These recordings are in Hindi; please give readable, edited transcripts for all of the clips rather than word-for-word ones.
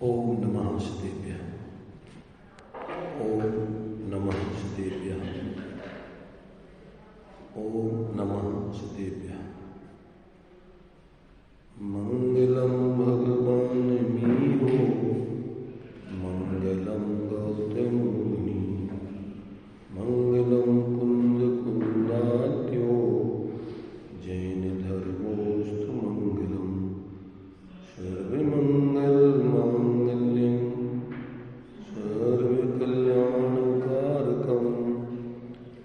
ओम नमः श्रीदेव्य। ओम नमः श्रीदेव्य। ओम नमः श्रीदेव्य। मंगलम भगवान मीरो, मंगलम गौतम मुनि, मंगलम कुंद कुंदात्यो, जैन धर्मोस्तु मंगलम। सर्वमंगल मांगल्यं सर्वकल्याणकारकं,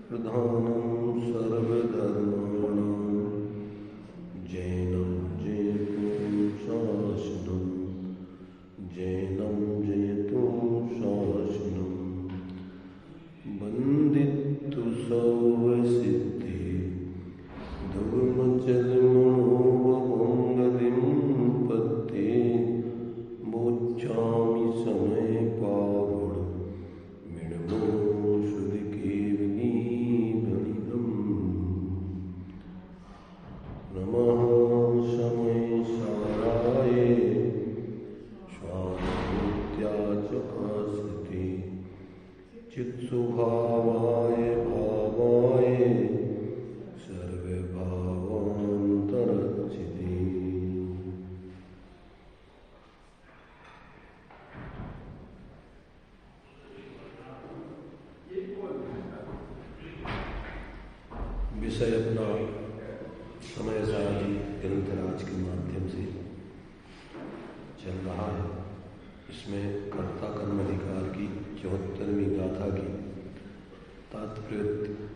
प्रधानं सर्वधर्माणां, जैनं जयतु शासनं, जैनं जयतु शासनं। वन्दितु सर्वसिद्धि धर्मचर्मणोपमङ्गलिं पत्ते, मोक्षामि समय पावड मिणमो सुधिकेवली मणिगम्। नमः समय साराय स्वानुत्याचकास्ति, चित्सुभावाय भावाय सर्वभावान्तरचिति। विषय अपना समय सारणी ग्रंथराज के माध्यम से चल रहा है। इसमें कर्ता कर्म अधिकार की 74वीं गाथा की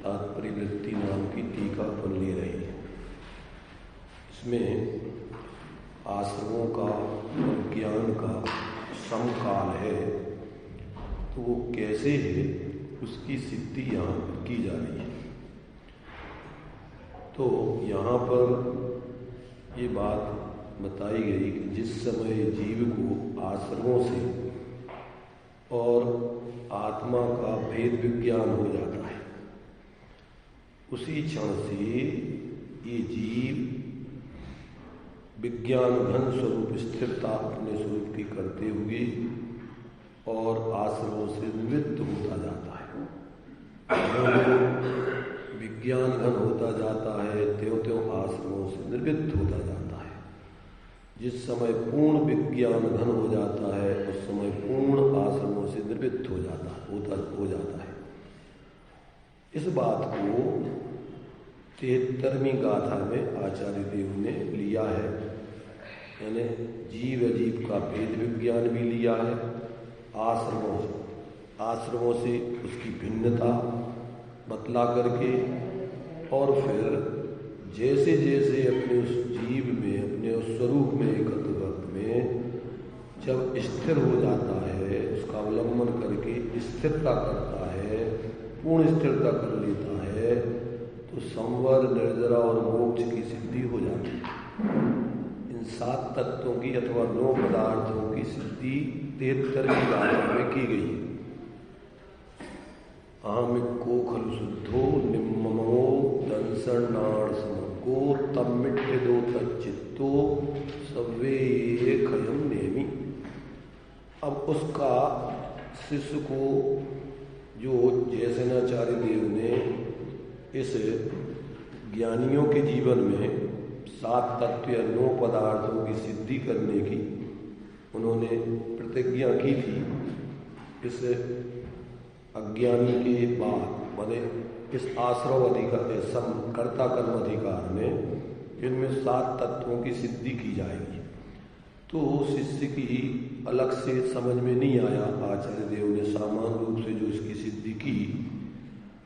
तात्पर्यवृत्ति नाम की टीका अपन ले रहे हैं। इसमें आश्रमों का ज्ञान का समकाल है, तो वो कैसे है उसकी सिद्धि यहाँ की जा रही है। तो यहाँ पर ये बात बताई गई कि जिस समय जीव को आश्रमों से और आत्मा का भेद विज्ञान हो जाता है, उसी क्षण से ये जीव विज्ञान घन स्वरूप स्थिरता अपने स्वरूप की करते हुए और आश्रमों से निवृत्त होता जाता है। विज्ञान घन होता जाता है, त्यों-त्यों आश्रमों से निवृत्त होता जाता है। जिस समय पूर्ण विज्ञान घन हो जाता है, उस समय पूर्ण आश्रमों से निवृत्त हो जाता है। इस बात को 73वीं गाथा में आचार्य देव ने लिया है, यानी जीव अजीव का भेद विज्ञान भी लिया है। आश्रमों से उसकी भिन्नता बतला करके, और फिर जैसे जैसे अपने उस जीव में, अपने उस स्वरूप में, एकत्वत्व में जब स्थिर हो जाता है, उसका अवलंबन करके स्थिरता करता है, पूर्ण स्थिरता कर लेता है, तो संवर, निर्जरा और मोक्ष की सिद्धि हो जाती है। इन 7 तत्वों की अथवा 9 पदार्थों की सिद्धि 73वीं गाथा में की गई है। आमिको खलु शुद्धो निम्ममो दंसनाण समको, तम्मिट्ठिदो तच्चित्तो सव्वे खयम नेमि। अब उसका शिष्य को, जो जयसेनाचार्य देव ने इस ज्ञानियों के जीवन में 7 तत्व या 9 पदार्थों की सिद्धि करने की उन्होंने प्रतिज्ञा की थी, इस अज्ञानी के बाद, माने इस आश्रव अधिकार, कर्ता कर्म अधिकार में इनमें 7 तत्वों की सिद्धि की जाएगी। तो शिष्य की अलग से समझ में नहीं आया, आचार्य देव ने सामान्य रूप से जो इसकी सिद्धि की,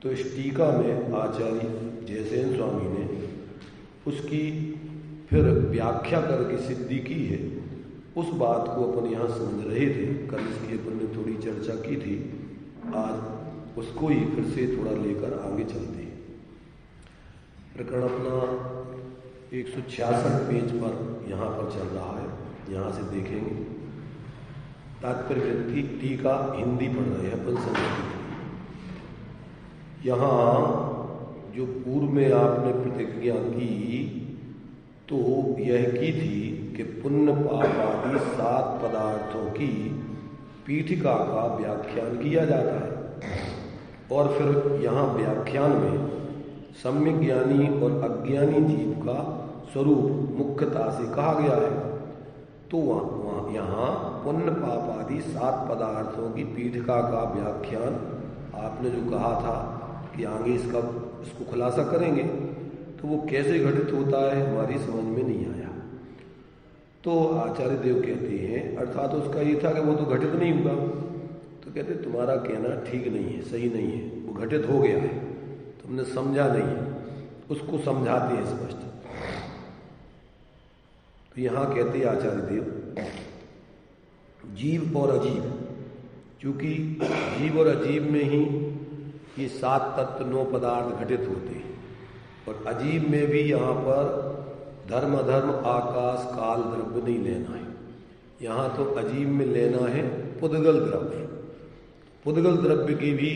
तो इस टीका में आचार्य जयसेन स्वामी ने उसकी फिर व्याख्या करके सिद्धि की है। उस बात को अपन यहाँ समझ रहे थे, कल इसकी अपन ने थोड़ी चर्चा की थी, आज उसको ही फिर से थोड़ा लेकर आगे चलते हैं। प्रकरण अपना 166 पेज पर यहाँ पर चल रहा है, यहाँ से देखेंगे। तात्पर्यवृत्ति टीका हिंदी पढ़ रहे हैं अपन संस्कृत। यहाँ जो पूर्व में आपने प्रतिज्ञा की, तो यह की थी के पुण्य पाप आदि 7 पदार्थों की पीठिका का व्याख्यान किया जाता है। और फिर यहाँ व्याख्यान में सम्यक ज्ञानी और अज्ञानी जीव का स्वरूप मुख्यता से कहा गया है। तो वहाँ यहाँ पुण्य पाप आदि 7 पदार्थों की पीठिका का व्याख्यान आपने जो कहा था कि आगे इसको खुलासा करेंगे, तो वो कैसे घटित होता है हमारी समझ में नहीं आया। तो आचार्य देव कहते हैं, अर्थात उसका ये था कि वो तो घटित नहीं हुआ। तो कहते तुम्हारा कहना ठीक नहीं है, सही नहीं है, वो घटित हो गया है, तुमने समझा नहीं है। उसको समझाते हैं स्पष्ट। तो यहाँ कहते हैं आचार्य देव, जीव और अजीब, क्योंकि जीव और अजीब में ही ये 7 तत्व 9 पदार्थ घटित होते हैं, और अजीब में भी यहाँ पर धर्म अधर्म आकाश काल द्रव्य नहीं लेना है। यहाँ तो अजीब में लेना है पुद्गल द्रव्य। पुद्गल द्रव्य की भी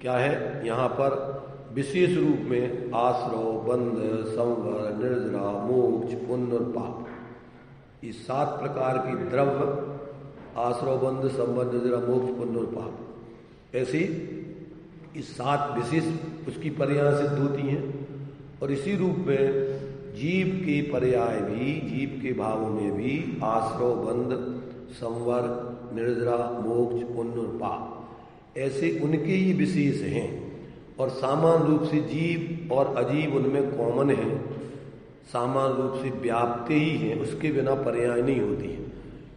क्या है यहाँ पर विशेष रूप में आश्रव, बंध, संवर, निर्जरा, मोक्ष, पुण्य और पाप, ये 7 प्रकार की द्रव्य, आश्रव, बंध, संवर, निर्जरा, मोक्ष, पुण्य और पाप, ऐसी इस 7 विशेष उसकी पर्याय सिद्ध होती हैं। और इसी रूप में जीव के पर्याय भी, जीव के भाव में भी आश्रव, बंध, संवर, निर्जरा, मोक्ष, पुण्य और पाप, ऐसे उनके ही विशेष हैं। और सामान्य रूप से जीव और अजीब उनमें कॉमन है, सामान्य रूप से व्याप्ते ही हैं, उसके बिना पर्याय नहीं होती है।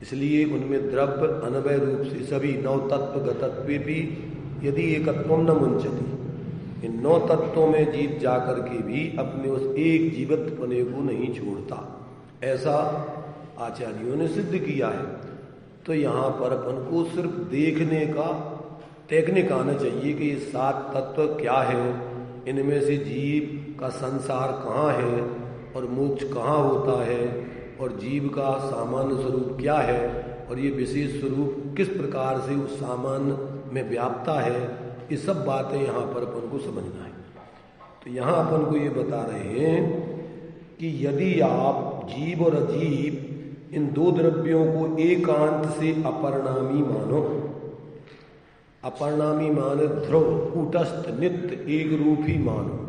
इसलिए उनमें द्रव्य अनवय रूप से सभी 9 तत्व गतत्वे भी यदि एकत्वम न मुंचती, इन 9 तत्वों में जीव जाकर के भी अपने उस एक जीवत्वपने को नहीं छोड़ता, ऐसा आचार्यों ने सिद्ध किया है। तो यहाँ पर अपन को सिर्फ देखने का टेक्निक आना चाहिए कि ये 7 तत्व क्या है, इनमें से जीव का संसार कहाँ है और मोक्ष कहाँ होता है, और जीव का सामान्य स्वरूप क्या है, और ये विशेष स्वरूप किस प्रकार से उस सामान्य में व्याप्ता है, ये सब बातें यहाँ पर अपन को समझना है। तो यहाँ अपन को ये बता रहे हैं कि यदि आप जीव और अजीब इन 2 द्रव्यों को एकांत से अपरिणामी मानो, अपरिणामी माने ध्रुव, कूटस्थ, नित्य, एक रूप ही मानो,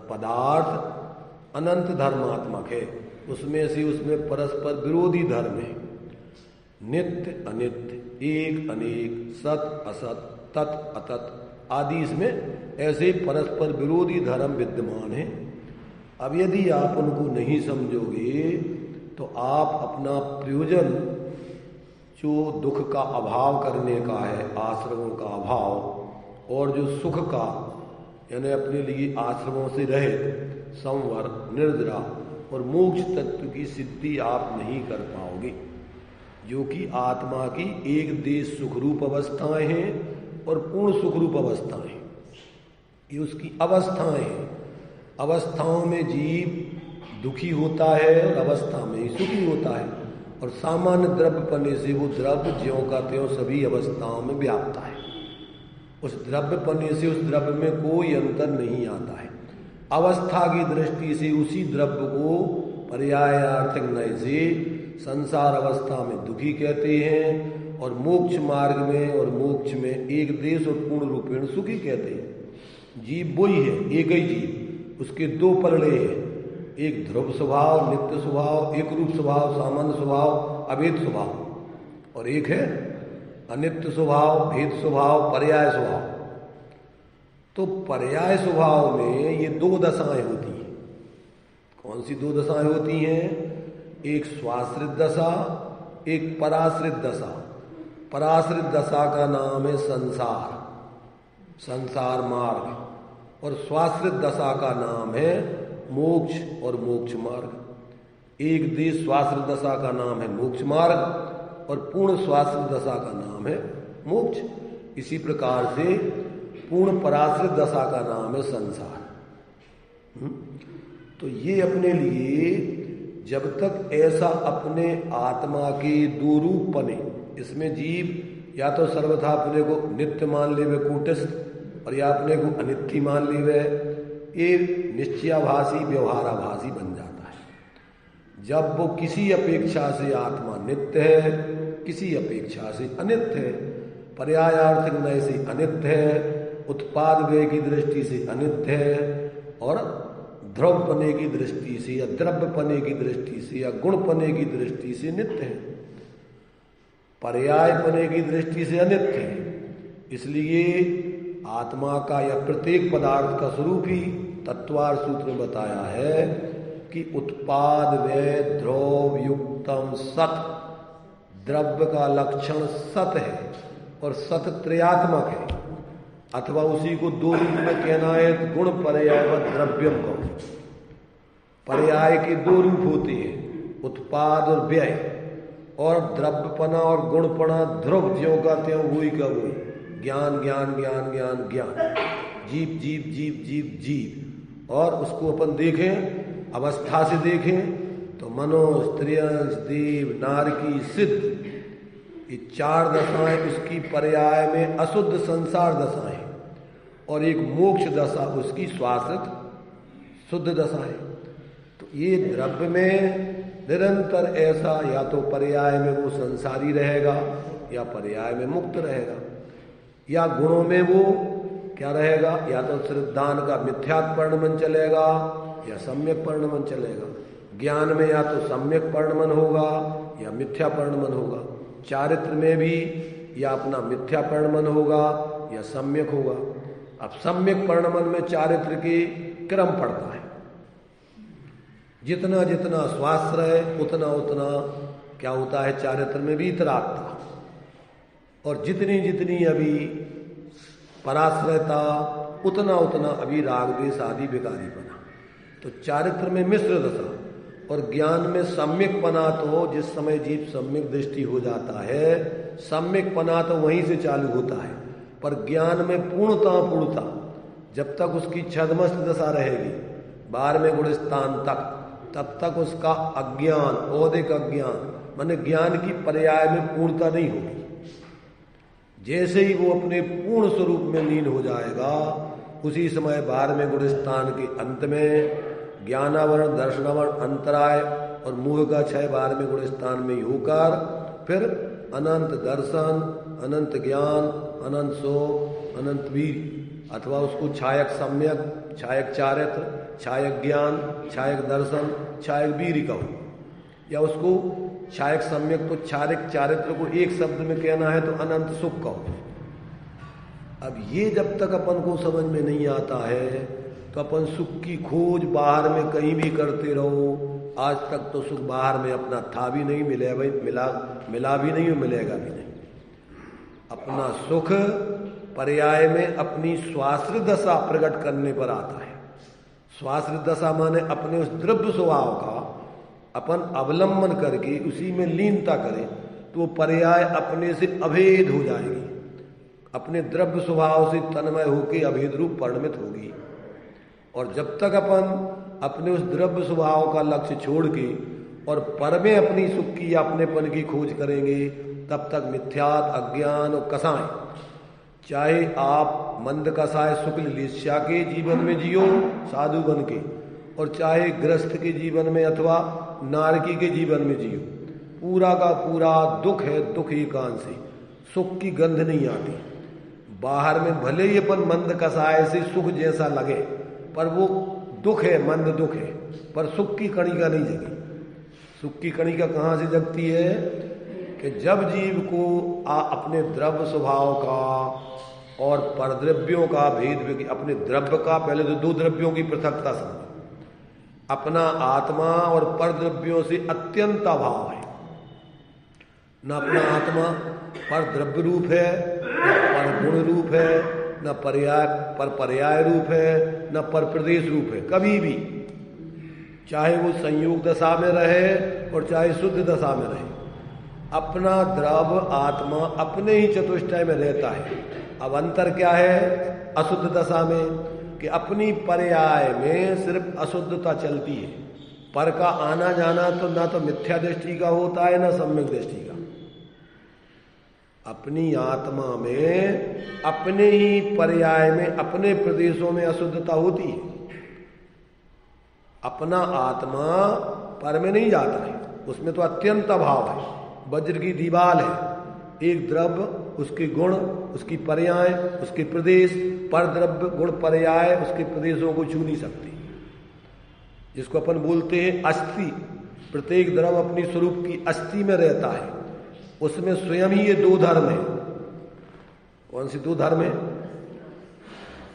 पदार्थ अनंत धर्मात्मक है, उसमें परस्पर विरोधी धर्म है, नित्य अनित्य, एक अनेक, सत असत, तत् अतत आदि, इसमें ऐसे परस्पर विरोधी धर्म विद्यमान है। अब यदि आप उनको नहीं समझोगे तो आप अपना प्रयोजन, जो दुख का अभाव करने का है, आश्रमों का अभाव, और जो सुख का यानी अपने लिए आश्रमों से रहित संवर, निर्जरा और मोक्ष तत्व की सिद्धि आप नहीं कर पाओगे, जो कि आत्मा की एक देश सुखरूप अवस्थाएं हैं और पूर्ण सुखरूप अवस्थाएं हैं। ये उसकी अवस्थाएं हैं। अवस्थाओं में जीव दुखी होता है और अवस्था में ही सुखी होता है, और सामान्य द्रव्य पने से वो द्रव्य ज्यों का त्यों सभी अवस्थाओं में व्याप्ता है। उस द्रव्य पने से उस द्रव्य में कोई अंतर नहीं आता है। अवस्था की दृष्टि से उसी द्रव्य को पर्यायार्थक नय से संसार अवस्था में दुखी कहते हैं, और मोक्ष मार्ग में और मोक्ष में एक देश और पूर्ण रूपेण सुखी कहते हैं। जीव वही है, एक ही जीव, उसके 2 पलड़े हैं, एक ध्रुव स्वभाव, नित्य स्वभाव, एक रूप स्वभाव, सामान्य स्वभाव, अभेद स्वभाव, और एक है अनित्य स्वभाव, भेद स्वभाव, पर्याय स्वभाव। तो पर्याय स्वभाव में ये 2 दशाएं होती हैं। कौन सी 2 दशाएं होती हैं? एक स्वाश्रित दशा, एक पराश्रित दशा। पराश्रित दशा का नाम है संसार, संसार मार्ग, और स्वाश्रित दशा का नाम है मोक्ष और मोक्ष मार्ग। एक देश स्वाश्रित दशा का नाम है मोक्ष मार्ग, और पूर्ण स्वाश्रित दशा का नाम है मोक्ष। इसी प्रकार से पूर्ण पराश्रित दशा का नाम है संसार। तो ये अपने लिए जब तक ऐसा अपने आत्मा के 2 रूप बने, इसमें जीव या तो सर्वथा अपने को नित्य मान लेवे कूटस्थ, और या अपने को अनित्य मान लेवे, ये निश्चयाभासी व्यवहाराभासी बन जाता है। जब वो किसी अपेक्षा से आत्मा नित्य है, किसी अपेक्षा से अनित्य है, पर्यायार्थिक नय से अनित्य है, उत्पाद व्यय की दृष्टि से अनित्य है, और ध्रुव पने की दृष्टि से या द्रव्य पने की दृष्टि से या गुण पने की दृष्टि से नित्य है, पर्याय पने की दृष्टि से अनित्य है। इसलिए आत्मा का या प्रत्येक पदार्थ का स्वरूप ही तत्वार सूत्र में बताया है कि उत्पाद व्यय ध्रुव युक्तम सत, द्रव्य का लक्षण सत है और सत त्रयात्मक है, अथवा उसी को दो रूप में कहना है तो गुण पर्याय व द्रव्यम कहो। पर्याय के दो रूप होते हैं, उत्पाद और व्यय, और द्रव्यपना और गुणपना ध्रुव ज्यों का त्यों वही का वही, ज्ञान ज्ञान ज्ञान ज्ञान ज्ञान, जीव जीव जीव जीव जीव। और उसको अपन देखें, अवस्था से देखें तो मनो स्त्रियं देव नारकी सिद्ध, ये चार दशाएं उसकी पर्याय में अशुद्ध संसार दशाएं, और एक मोक्ष दशा उसकी स्वाश्रित शुद्ध दशा है। तो ये द्रव्य में निरंतर ऐसा या तो पर्याय में वो संसारी रहेगा या पर्याय में मुक्त रहेगा, या गुणों में वो क्या रहेगा, या तो सिर्फ दान का मिथ्यात् परिणमन चलेगा या सम्यक परिणमन चलेगा। ज्ञान में या तो सम्यक परिणमन होगा या मिथ्या परिणमन होगा। चारित्र में भी या अपना मिथ्या परिणमन होगा या सम्यक होगा। अब सम्यक परिणमन में चारित्र के क्रम पड़ता है, जितना जितना स्वाश्रय उतना उतना क्या होता है चारित्र में वीतरागता, और जितनी जितनी अभी पराश्रयता उतना उतना अभी राग द्वेष आदि विकारी बना। तो चारित्र में मिश्र दशा और ज्ञान में सम्यक पना, तो जिस समय जीव सम्यक दृष्टि हो जाता है, सम्यक पना तो वहीं से चालू होता है, पर ज्ञान में पूर्णता जब तक उसकी छद्मस्त दशा रहेगी 12वें गुणस्थान तक, तब तक उसका अज्ञान, औदिक अज्ञान माने ज्ञान की पर्याय में पूर्णता नहीं होगी। जैसे ही वो अपने पूर्ण स्वरूप में लीन हो जाएगा, उसी समय 12वें गुणस्थान के अंत में ज्ञानावरण दर्शनावरण अंतराय और मोह का क्षय 12वें गुणस्थान में होकर फिर अनंत दर्शन, अनंत ज्ञान, अनंत शोक, अनंत वीर, अथवा उसको छायक सम्यक, छायक चारित्र, छायक ज्ञान, छायक दर्शन, छायक वीर कहो, या उसको छायक सम्यक तो छायक चारित्र को एक शब्द में कहना है तो अनंत सुख कहो। अब ये जब तक अपन को समझ में नहीं आता है तो अपन सुख की खोज बाहर में कहीं भी करते रहो। आज तक तो सुख बाहर में अपना था भी नहीं, मिले भाई मिला भी नहीं और मिलेगा भी नहीं। अपना सुख पर्याय में अपनी स्वाश्रित दशा प्रकट करने पर आता है। स्वाश्रित दशा माने अपने उस द्रव्य स्वभाव का अपन अवलंबन करके उसी में लीनता करें तो वो पर्याय अपने से अभेद हो जाएगी, अपने द्रव्य स्वभाव से तन्मय होकर अभेद रूप परिणमित होगी। और जब तक अपन अपने उस द्रव्य स्वभाव का लक्ष्य छोड़ के और पर में अपनी सुख की या अपनेपन की खोज करेंगे, तब तक मिथ्यात अज्ञान और कसाएं, चाहे आप मंद कसाय शुक्ल लिस्या के जीवन में जियो साधु बन के, और चाहे गृहस्थ के जीवन में अथवा नारकी के जीवन में जियो, पूरा का पूरा दुख है। दुख एकांशी, सुख की गंध नहीं आती। बाहर में भले ही अपन मंद कसाय से सुख जैसा लगे, पर वो दुख है, मंद दुख है, पर सुख की कणिका नहीं जगी। सुख की कणिका कहाँ से जगती है कि जब जीव को अपने द्रव्य स्वभाव का और परद्रव्यों का भेद, अपने द्रव्य का, पहले तो दो द्रव्यों की पृथकता समझो, अपना आत्मा और परद्रव्यों से अत्यंत अभाव है। न अपना आत्मा पर द्रव्य रूप है, न पर गुण रूप है, न पर्याय रूप है, न पर प्रदेश रूप है। कभी भी चाहे वो संयोग दशा में रहे और चाहे शुद्ध दशा में रहे, अपना द्रव्य आत्मा अपने ही चतुष्टय में रहता है। अब अंतर क्या है अशुद्ध दशा में कि अपनी पर्याय में सिर्फ अशुद्धता चलती है, पर का आना जाना तो ना तो मिथ्या दृष्टि का होता है ना सम्यक दृष्टि का। अपनी आत्मा में अपने ही पर्याय में अपने प्रदेशों में अशुद्धता होती है। अपना आत्मा पर में नहीं जाता है, उसमें तो अत्यंत अभाव है। वज्र की दीवाल है, एक द्रव्य, उसके गुण, उसकी पर्याय, उसके प्रदेश, पर द्रव्य गुण पर्याय उसके प्रदेशों को छू नहीं सकती, जिसको अपन बोलते हैं अस्थि। प्रत्येक द्रव्य अपनी स्वरूप की अस्थि में रहता है, उसमें स्वयं ही ये दो धर्म है। कौन सी दो धर्म है?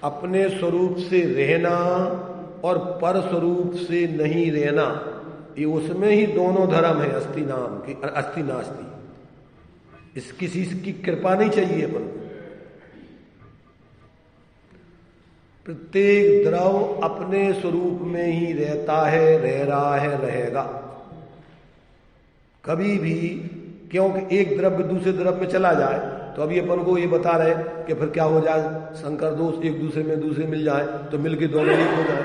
अपने स्वरूप से रहना और पर स्वरूप से नहीं रहना, ये उसमें ही दोनों धर्म है। अस्थि नाम की अस्थि नास्ति, इस किसी की कृपा नहीं चाहिए अपन को। प्रत्येक द्रव अपने स्वरूप में ही रहता है, रह रहा है, रहेगा कभी भी। क्योंकि एक द्रव्य दूसरे द्रव्य में चला जाए तो अभी अपन को ये बता रहे कि फिर क्या हो जाए, संकर दोष एक दूसरे में दूसरे मिल जाए तो मिलके दोनों एक हो जाए,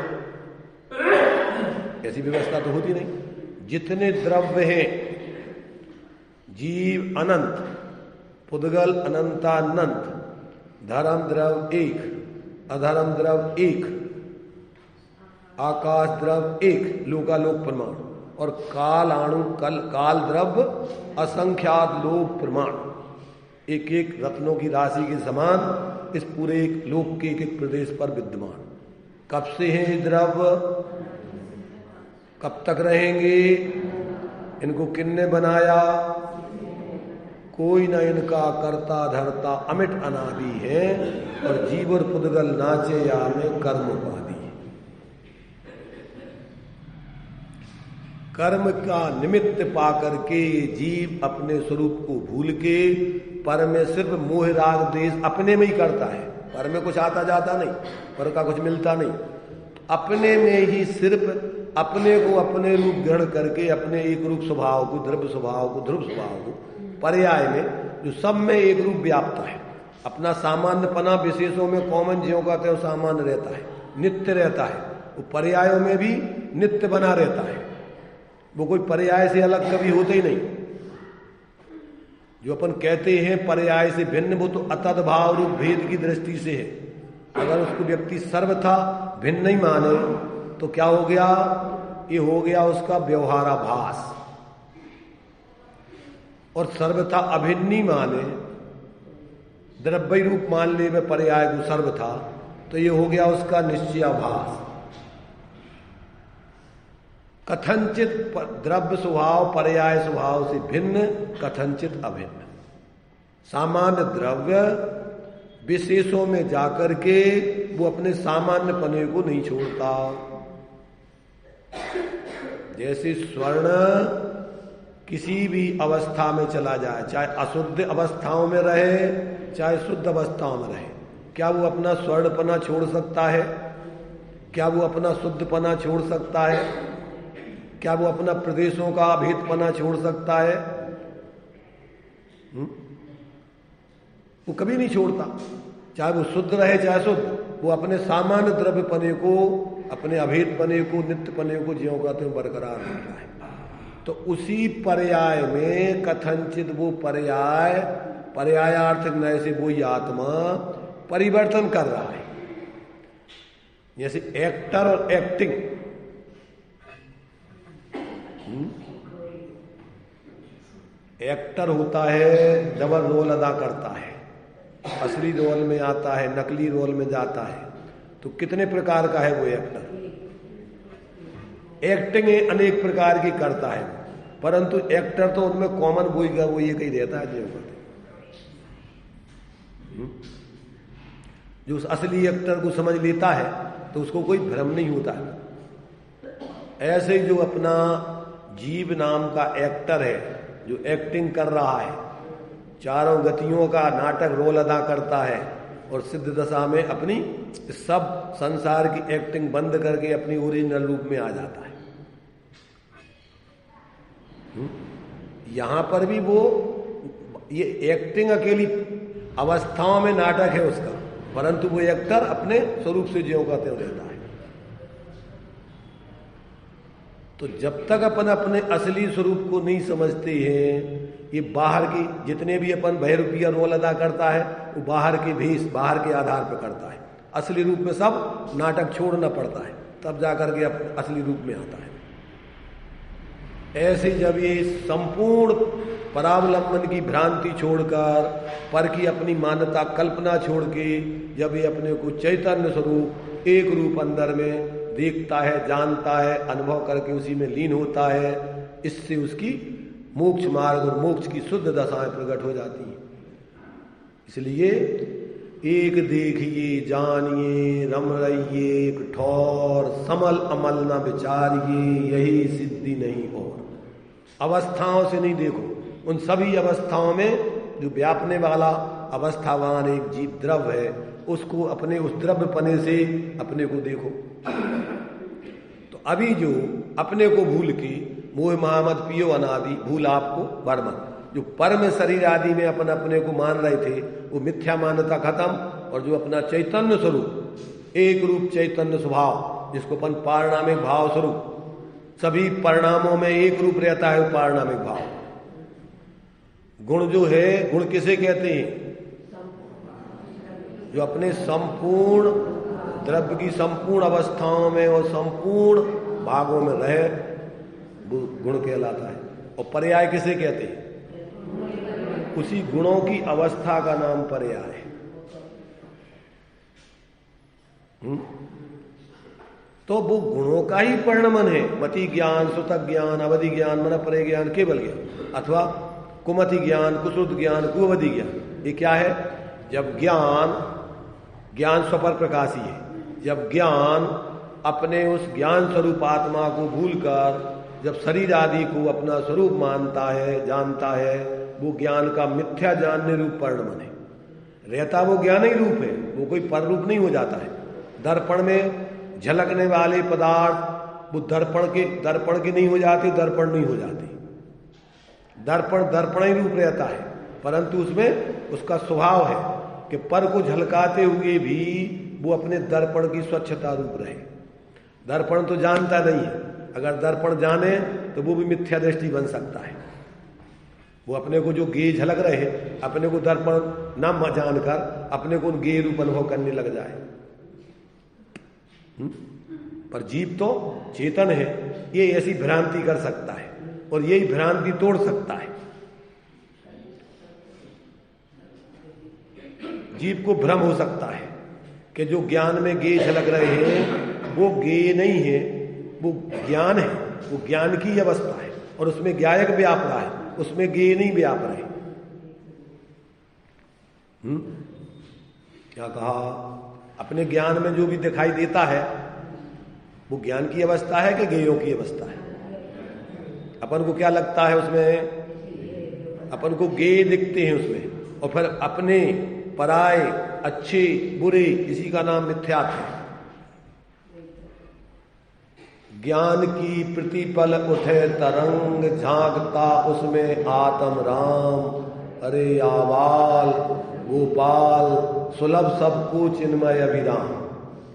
ऐसी व्यवस्था तो होती नहीं। जितने द्रव्य हैं, जीव अनंत, पुद्गल अनंतानंत, धर्म द्रव एक, अधर्म द्रव एक, आकाश द्रव एक, लोकालोक प्रमाण, और काल अणु काल द्रव्य असंख्यात लोक प्रमाण, एक एक रत्नों की राशि के समान इस पूरे एक लोक के एक प्रदेश पर विद्यमान। कब से हैं द्रव्य, कब तक रहेंगे, इनको किसने बनाया? कोई न इनका कर्ता धर्ता, अमिट अनादि है, और जीव और पुद्गल नाचे या में कर्म उपाधि। कर्म का निमित्त पाकर के जीव अपने स्वरूप को भूल के पर में सिर्फ मोह राग द्वेष अपने में ही करता है, पर में कुछ आता जाता नहीं, पर का कुछ मिलता नहीं। अपने में ही सिर्फ अपने को अपने रूप ग्रहण करके अपने एक रूप स्वभाव को, द्रव्य स्वभाव को, ध्रुव स्वभाव को, पर्याय में जो सब में एक रूप व्याप्त है, अपना सामान्यपना विशेषों में कॉमन ज्यों का त्यों सामान्य रहता है, नित्य रहता है। वो पर्यायों में भी नित्य बना रहता है, वो कोई पर्याय से अलग कभी होते ही नहीं। जो अपन कहते हैं पर्याय से भिन्न, वो तो अतद्भाव रूप भेद की दृष्टि से है। अगर उसको व्यक्ति सर्वथा भिन्न नहीं माने तो क्या हो गया? ये हो गया उसका व्यवहाराभास। और सर्वथा अभिन्नी माने, द्रव्य रूप मान ले में पर्याय को सर्वथा, तो ये हो गया उसका निश्चयाभास। कथनचित द्रव्य स्वभाव पर्याय स्वभाव से भिन्न, कथनचित अभिन्न। सामान्य द्रव्य विशेषों में जाकर के वो अपने सामान्य पने को नहीं छोड़ता। जैसे स्वर्ण किसी भी अवस्था में चला जाए, चाहे अशुद्ध अवस्थाओं में रहे चाहे शुद्ध अवस्थाओं में रहे, क्या वो अपना स्वर्णपना छोड़ सकता है? क्या वो अपना शुद्धपना छोड़ सकता है? क्या वो अपना प्रदेशों का अभेदपना छोड़ सकता है? वो कभी नहीं छोड़ता, चाहे वो शुद्ध रहे चाहे शुद्ध। वो अपने सामान्य द्रव्य पने को, अपने अभेद पने को, नित्य पने को ज्यों का त्यों बरकरार रखता है। तो उसी पर्याय में कथनचित वो पर्याय, पर्यायार्थ नए से वो आत्मा परिवर्तन कर रहा है। जैसे एक्टर और एक्टिंग, एक्टर होता है डबल रोल अदा करता है, असली रोल में आता है, नकली रोल में जाता है। तो कितने प्रकार का है वो एक्टर? एक्टिंग अनेक प्रकार की करता है, परंतु एक्टर तो उनमें कॉमन वो ये कहीं रहता है जो उस असली एक्टर को समझ लेता है तो उसको कोई भ्रम नहीं होता है। ऐसे जो अपना जीव नाम का एक्टर है, जो एक्टिंग कर रहा है, चारों गतियों का नाटक रोल अदा करता है, और सिद्ध दशा में अपनी सब संसार की एक्टिंग बंद करके अपनी ओरिजिनल रूप में आ जाता है। यहां पर भी वो ये एक्टिंग अकेली अवस्थाओं में नाटक है उसका, परंतु वो एक्टर अपने स्वरूप से ज्यों का त्यों रहता है। तो जब तक अपन अपने असली स्वरूप को नहीं समझते हैं, ये बाहर की जितने भी अपन बहरूपिया रोल अदा करता है वो बाहर के भेष, बाहर के आधार पर करता है। असली रूप में सब नाटक छोड़ना पड़ता है, तब जाकर के असली रूप में आता है। ऐसे जब ये संपूर्ण परावलंबन की भ्रांति छोड़कर पर की अपनी मान्यता कल्पना छोड़ के जब ये अपने को चैतन्य स्वरूप एक रूप अंदर में देखता है, जानता है, अनुभव करके उसी में लीन होता है, इससे उसकी मोक्ष मार्ग और मोक्ष की शुद्ध दशाएं प्रकट हो जाती हैं। इसलिए एक देखिए जानिए रम रहिए एक ठौर, समल अमल न विचारिए यही सिद्धि नहीं और। अवस्थाओं से नहीं देखो, उन सभी अवस्थाओं में जो व्यापने वाला अवस्थावान एक जीव द्रव्य है, उसको अपने उस द्रव्य पने से अपने को देखो। तो अभी जो अपने को भूल के मोह महामद पियो अनादि, भूल आपको वर्म, जो परम शरीर आदि में अपन अपने को मान रहे थे वो मिथ्या मान्यता खत्म, और जो अपना चैतन्य स्वरूप एक रूप चैतन्य स्वभाव जिसको अपन पारिणामिक भाव स्वरूप, सभी परिणामों में एक रूप रहता है वो पारिणामिक भाव। गुण जो है, गुण किसे कहते हैं? जो अपने संपूर्ण द्रव्य की संपूर्ण अवस्थाओं में और संपूर्ण भागों में रहे वो गुण कहलाता है। और पर्याय किसे कहते हैं? उसी गुणों की अवस्था का नाम पर्याय है। तो वो गुणों का ही परिणमन है। मति ज्ञान, सुतक ज्ञान, अवधि ज्ञान, मन परे ज्ञान, केवल ज्ञान, अथवा कुमति ज्ञान, कुश्रुत ज्ञान, कुअवधि ज्ञान। ये क्या है? जब ज्ञान स्वपर प्रकाशी है। जब ज्ञान अपने उस ज्ञान स्वरूप आत्मा को भूलकर जब शरीर आदि को अपना स्वरूप मानता है, जानता है, वो ज्ञान का मिथ्या जानने रूप परिणमन है। रहता वो ज्ञान ही रूप है, वो कोई पर रूप नहीं हो जाता है। दर्पण में झलकने वाले पदार्थ वो दर्पण के नहीं हो जाते, दर्पण नहीं हो जाते। दर्पण ही रूप रहता है, परंतु उसमें उसका स्वभाव है कि पर को झलकाते हुए भी वो अपने दर्पण की स्वच्छता रूप रहे। दर्पण तो जानता नहीं है, अगर दर्पण जाने तो वो भी मिथ्या दृष्टि बन सकता है। वो अपने को जो गेय झलक रहे, अपने को दर्पण न जानकर अपने को गेय रूप अनुभव करने लग जाए। पर जीव तो चेतन है, ये ऐसी भ्रांति कर सकता है और यही भ्रांति तोड़ सकता है। जीव को भ्रम हो सकता है कि जो ज्ञान में गेय झलक रहे हैं वो गेय नहीं है, वो ज्ञान है, वो ज्ञान की अवस्था है और उसमें ज्ञायक व्याप रहा है, उसमें गेय नहीं व्याप रहे। क्या कहा? अपने ज्ञान में जो भी दिखाई देता है वो ज्ञान की अवस्था है कि गेयों की अवस्था है? अपन को क्या लगता है उसमें? अपन को गेय दिखते हैं उसमें, और फिर अपने पराए अच्छे बुरे इसी का नाम मिथ्यात्व है। ज्ञान की प्रतिपल उठे तरंग, झांकता उसमें आत्म राम। अरे आवाल गोपाल सुलभ सबको चिन्मय अभिराम,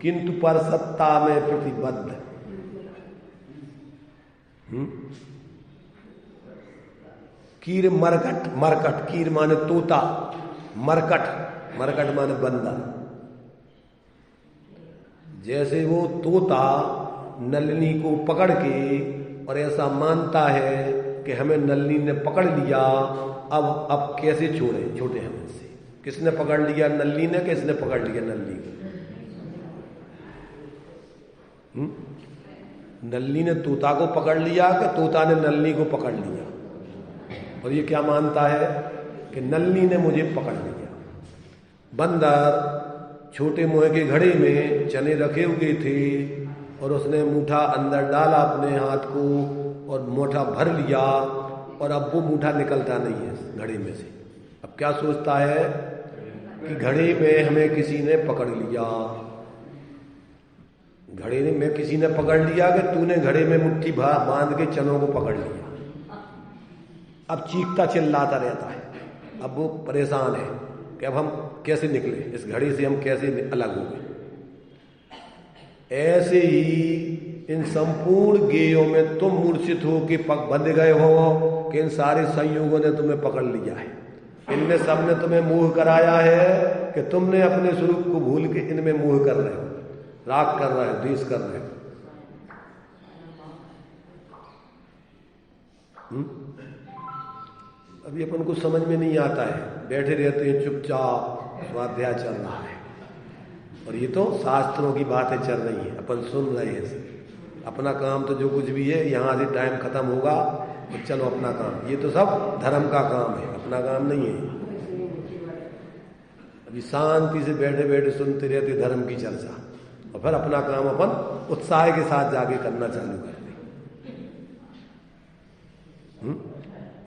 किंतु पर सत्ता में प्रतिबद्ध। कीर मरकट, कीर माने तोता, मरकट माने बंदा। जैसे वो तोता नलिनी को पकड़ के और ऐसा मानता है कि हमें नलिनी ने पकड़ लिया, अब कैसे छोटे हम इससे। किसने पकड़ लिया? नलिनी ने। किसने पकड़ लिया? नलिनी को। नलिनी ने तोता को पकड़ लिया कि तोता ने नलिनी को पकड़ लिया? और ये क्या मानता है कि नलिनी ने मुझे पकड़ लिया। बंदर छोटे मुँह के घड़े में चने रखे हुए थे और उसने मूठा अंदर डाला अपने हाथ को और मूठा भर लिया, और अब वो मूठा निकलता नहीं है घड़े में से। अब क्या सोचता है कि घड़े में हमें किसी ने पकड़ लिया, घड़े में किसी ने पकड़ लिया कि तूने घड़े में मुट्ठी बांध के चनों को पकड़ लिया। अब चीखता चिल्लाता रहता है। अब वो परेशान है कि अब हम कैसे निकले इस घड़ी से, हम कैसे अलग हो गए। ऐसे ही इन संपूर्ण गेयों में तुम मूर्छित हो कि बंध गए हो कि इन सारे संयोगों ने तुम्हें पकड़ लिया है। इनमें सब ने तुम्हें मोह कराया है कि तुमने अपने स्वरूप को भूल के इनमें मोह कर रहे हो, राग कर रहे हो, द्वेष कर रहे हो। अभी अपन को समझ में नहीं आता है, बैठे रहते हैं चुपचाप, स्वाध्याय चल रहा है और ये तो शास्त्रों की बातें चल रही हैं, अपन सुन रहे हैं। अपना काम तो जो कुछ भी है, यहाँ से टाइम खत्म होगा तो चलो अपना काम, ये तो सब धर्म का काम है, अपना काम नहीं है। अभी शांति से बैठे बैठे सुनते रहते धर्म की चर्चा और फिर अपना काम अपन उत्साह के साथ जाके करना चालू कर दें।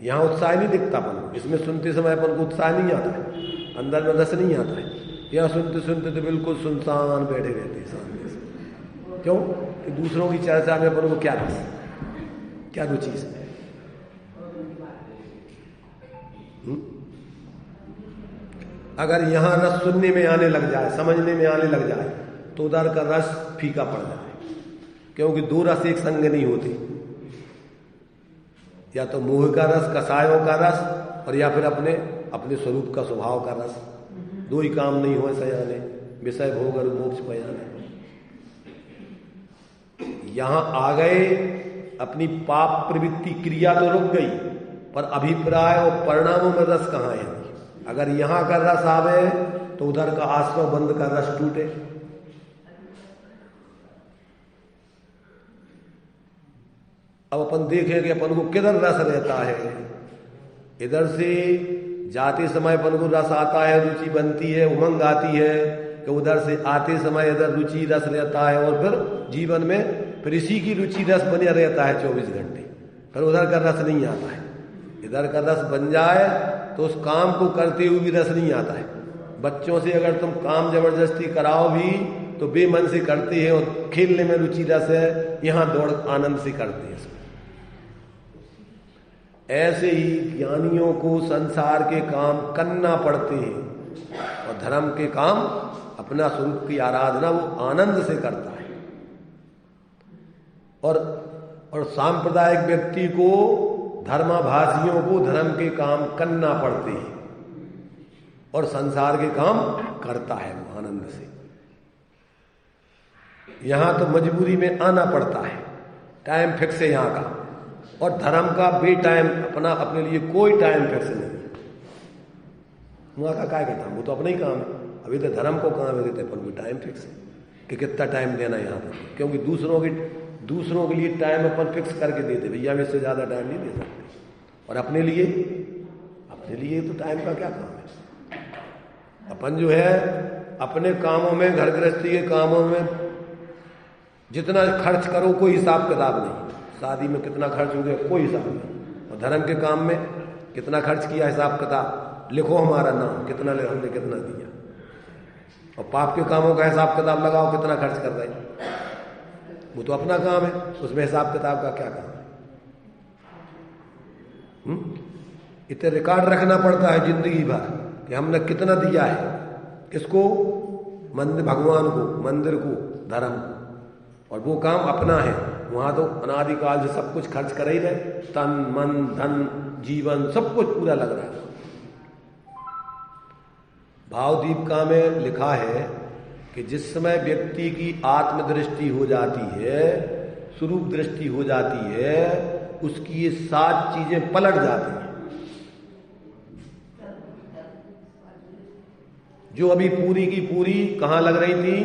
यहाँ उत्साह नहीं दिखता अपन को, इसमें सुनते समय अपन को उत्साह नहीं आता है, अंदर में रस नहीं आता है। यहाँ सुनते सुनते तो बिल्कुल सुनसान बैठे रहते हैं शांति से। क्यों? कि दूसरों की चर्चा में अपन को क्या रस, क्या रुचि है? अगर यहाँ रस सुनने में आने लग जाए, समझने में आने लग जाए, तो उधर का रस फीका पड़ जाए। क्योंकि दो रस एक संग नहीं होते, या तो मोह का रस, कसायों का रस, और या फिर अपने अपने स्वरूप का स्वभाव का रस। दो ही काम नहीं हो सयाने, विषय भोग और मोक्ष पयाने। यहां आ गए, अपनी पाप प्रवृत्ति क्रिया तो रुक गई, पर अभिप्राय और परिणामों में रस कहां है? अगर यहां का रस आवे तो उधर का आश्रव बंद का रस टूटे। अब अपन देखें कि अपन को किधर रस रहता है। इधर से जाते समय अपन को रस आता है, रुचि बनती है, उमंग आती है, कि उधर से आते समय इधर रुचि रस रहता है, और फिर जीवन में फिर इसी की रुचि रस बना रहता है 24 घंटे। फिर उधर का रस नहीं आता है। इधर का रस बन जाए तो उस काम को करते हुए भी रस नहीं आता है। बच्चों से अगर तुम काम जबरदस्ती कराओ भी तो बेमन से करते हैं, और खेलने में रुचि रस है, यहां दौड़ आनंद से करते हैं। ऐसे ही ज्ञानियों को संसार के काम करना पड़ते हैं, और धर्म के काम, अपना स्वरूप की आराधना वो आनंद से करता है। और सांप्रदायिक व्यक्ति को, धर्माभासियों को धर्म के काम करना पड़ते हैं, और संसार के काम करता है वो आनंद से। यहां तो मजबूरी में आना पड़ता है, टाइम फिक्स है यहाँ का, और धर्म का बे टाइम अपने लिए कोई टाइम फिक्स नहीं। वहां का क्या कहता हूं, वो तो अपना ही काम है। अभी तो धर्म को काम देते पर वो टाइम फिक्स है कि कितना टाइम देना है यहाँ पर, क्योंकि दूसरों के लिए टाइम अपन फिक्स करके देते, भैया मैं इससे ज्यादा टाइम नहीं दे सकते। और अपने लिए तो टाइम का क्या काम है? अपन जो है अपने कामों में, घर गृहस्थी के कामों में जितना खर्च करो कोई हिसाब किताब नहीं। शादी में कितना खर्च हो गया कोई हिसाब नहीं, और धर्म के काम में कितना खर्च किया हिसाब किताब लिखो, हमारा नाम कितना हमने कितना दिया। और पाप के कामों का हिसाब किताब लगाओ, कितना खर्च कर रहे हैं, वो तो अपना काम है, उसमें हिसाब किताब का क्या काम है? इतने रिकॉर्ड रखना पड़ता है जिंदगी भर कि हमने कितना दिया है, किसको? मंदिर, भगवान को, मंदिर को, धर्म को। और वो काम अपना है, वहां तो अनादिकाल से सब कुछ खर्च कर ही रहे, तन मन धन जीवन सब कुछ पूरा लग रहा है। भावदीपिका में लिखा है कि जिस समय व्यक्ति की आत्मदृष्टि हो जाती है, स्वरूप दृष्टि हो जाती है, उसकी ये 7 चीजें पलट जाती हैं। जो अभी पूरी की पूरी कहां लग रही थी?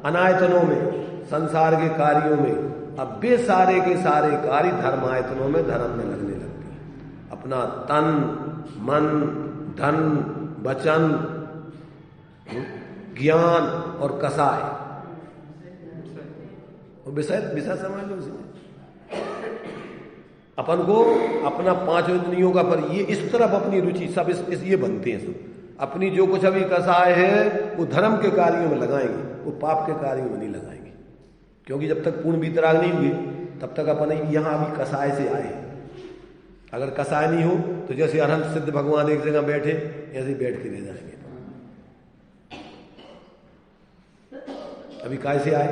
अनायतनों में, संसार के कार्यों में। अब वे सारे के सारे कार्य धर्मायतनों में, धर्म में लगने लगती है। अपना तन मन धन वचन ज्ञान और कसाय, विषय समझ लो। अपन को अपना 5 इंद्रियों का, पर ये इस तरफ अपनी रुचि सब इस ये बनते हैं सब। अपनी जो कुछ अभी कसाय है वो धर्म के कार्यों में लगाएंगे, वो पाप के कार्यों में नहीं लगाएंगे। क्योंकि जब तक पूर्ण वितराग नहीं हुई तब तक अपन यहां अभी कसाय से आए। अगर कसाय नहीं हो तो जैसे अरहंत सिद्ध भगवान एक जगह बैठे, ऐसे बैठ के रह जाएंगे। अभी कैसे आए?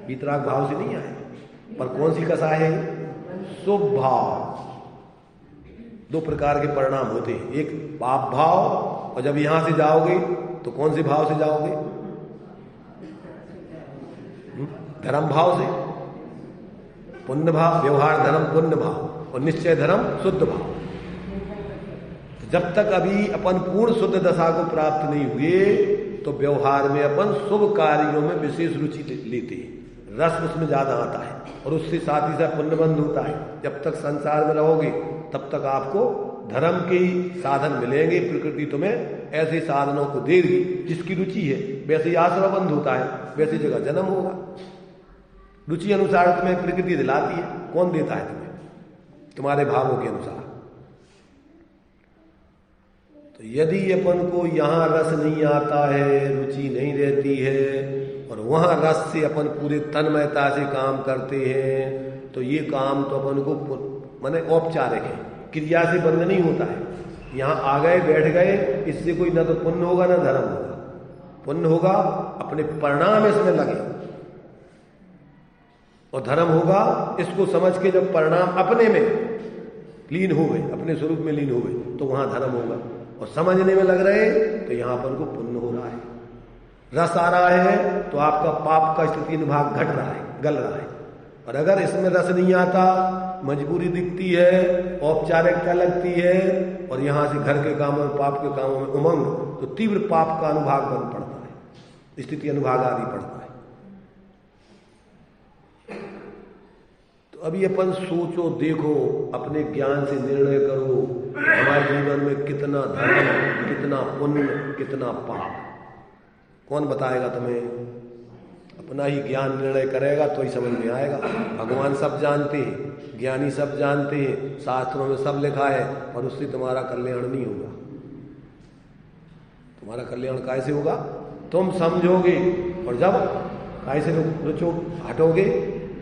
वितराग भाव से नहीं आए। पर कौन सी कसाय है? शुभ भाव। 2 प्रकार के परिणाम होते हैं, एक पाप भाव, और जब यहां से जाओगे तो कौन से भाव से जाओगे? धर्म भाव से। पुण्य भाव, व्यवहार धर्म पुण्य भाव, और निश्चय धर्म शुद्ध भाव। जब तक अभी अपन पूर्ण शुद्ध दशा को प्राप्त नहीं हुए तो व्यवहार में अपन शुभ कार्यों में विशेष रुचि लेते हैं, रस उसमें ज्यादा आता है और उससे साथ ही साथ पुण्यबंध होता है। जब तक संसार में रहोगे तब तक आपको धर्म के ही साधन मिलेंगे, प्रकृति तुम्हें ऐसे साधनों को देगी जिसकी रुचि है, वैसे ही आश्रय बंध होता है, वैसी जगह जन्म होगा। रुचि अनुसार तुम्हें प्रकृति दिलाती है, कौन देता है तुम्हें? तुम्हारे भावों के अनुसार। तो यदि अपन को यहां रस नहीं आता है, रुचि नहीं रहती है और वहां रस से अपन पूरे तन्मयता से काम करते हैं तो ये काम तो अपन को माने औपचारिक है, क्रिया से बंद नहीं होता है। यहां आ गए बैठ गए, इससे कोई ना तो पुण्य होगा ना धर्म होगा। पुण्य होगा अपने परिणाम इसमें लगे और धर्म होगा इसको समझ के जब परिणाम अपने में लीन हो गए, अपने स्वरूप में लीन हो गए तो वहां धर्म होगा। और समझने में लग रहे तो यहां पर को पुण्य हो रहा है। रस आ रहा है तो आपका पाप का स्थिति अनुभाग घट रहा है, गल रहा है। और अगर इसमें रस नहीं आता, मजबूरी दिखती है, औपचारिकता लगती है और यहां से घर के कामों में पाप के कामों में उमंग, तो तीव्र पाप का अनुभाग बन पड़ता है, स्थिति अनुभाग आदि पड़ता है। तो अभी अपन सोचो, देखो, अपने ज्ञान से निर्णय करो हमारे जीवन में कितना धर्म, कितना पुण्य, कितना पाप। कौन बताएगा तुम्हें? अपना ही ज्ञान निर्णय करेगा तो ही समझ में आएगा। भगवान सब जानते हैं, ज्ञानी सब जानते हैं, शास्त्रों में सब लिखा है, और उससे तुम्हारा कल्याण नहीं होगा। तुम्हारा कल्याण कैसे होगा? तुम समझोगे और जब कैसे रुचो हटोगे,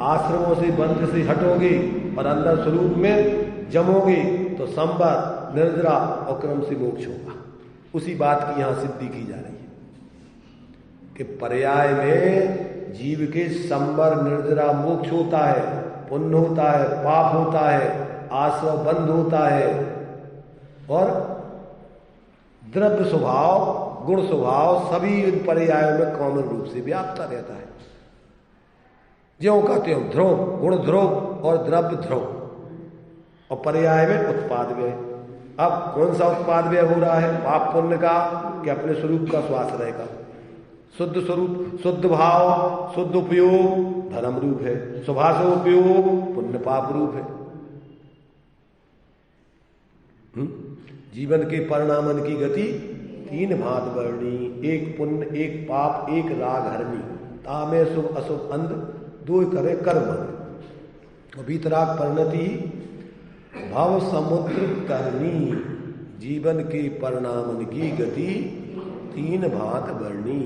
आश्रमों से बंध से हटोगे और अंदर स्वरूप में जमोगे तो संवर, निर्जरा और क्रम से मोक्ष होगा। उसी बात की यहां सिद्धि की जा रही है कि पर्याय में जीव के संवर, निर्जरा, मोक्ष होता है, पुण्य होता है, पाप होता है, आश्रव बंध होता है और द्रव्य स्वभाव, गुण स्वभाव सभी इन पर्यायों में कॉमन रूप से व्याप्त रहता है। ज्यों कहते हो ध्रुव, गुण ध्रुव और द्रव्य ध्रुव, और पर्याय में उत्पाद व्यय। अब कौन सा उत्पाद व्यय हो रहा है? पाप पुण्य का कि अपने स्वरूप का स्वाश्रय का? शुद्ध स्वरूप, शुद्ध भाव, शुद्ध उपयोग धर्म रूप है, स्वभाव उपयोग पुण्य पाप रूप है। जीवन के परिणामन की गति तीन भांत वर्णी, एक पुण्य, एक पाप, एक राग हरणी। तामे शुभ अशुभ अंध दो करे कर्म। वीतराग परिणति भाव समुद्र करनी। जीवन के परिणामन की गति तीन भांत वर्णी।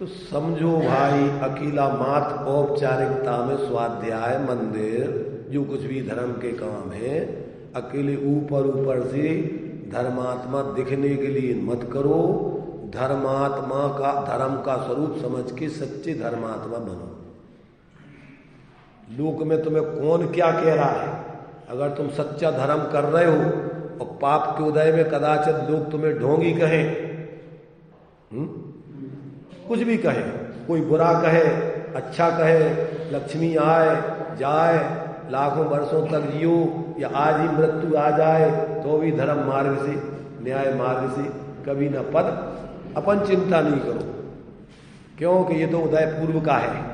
तो समझो भाई, अकेला मात्र औपचारिकता में स्वाध्याय, मंदिर, जो कुछ भी धर्म के काम है, अकेले ऊपर ऊपर से धर्मात्मा दिखने के लिए मत करो। धर्मात्मा का, धर्म का स्वरूप समझ के सच्चे धर्मात्मा बनो। लोक में तुम्हें कौन क्या कह रहा है, अगर तुम सच्चा धर्म कर रहे हो और पाप के उदय में कदाचित लोग तुम्हें ढोंगी कहें, कुछ भी कहे, कोई बुरा कहे, अच्छा कहे, लक्ष्मी आए जाए, लाखों वर्षों तक जियो या आज ही मृत्यु आ जाए, तो भी धर्म मार्ग से, न्याय मार्ग से कभी न पद। अपन चिंता नहीं करो, क्योंकि ये तो उदय पूर्व का है,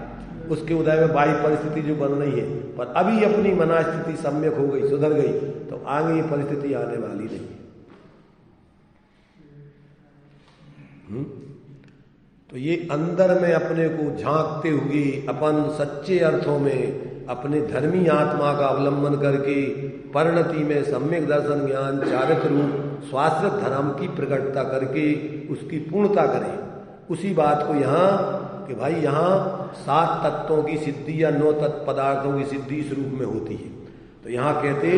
उसके उदय में बाह्य परिस्थिति जो बन रही है, पर अभी अपनी मना स्थिति सम्यक हो गई, सुधर गई, तो आगे ये परिस्थिति आने वाली नहीं है। तो ये अंदर में अपने को झांकते हुए अपन सच्चे अर्थों में अपने धर्मी आत्मा का अवलंबन करके परिणति में सम्यक दर्शन, ज्ञान, चारित्र रूप स्वाश्रित धर्म की प्रकटता करके उसकी पूर्णता करें। उसी बात को यहाँ कि भाई यहाँ 7 तत्वों की सिद्धि या 9 तत्व पदार्थों की सिद्धि इस रूप में होती है। तो यहाँ कहते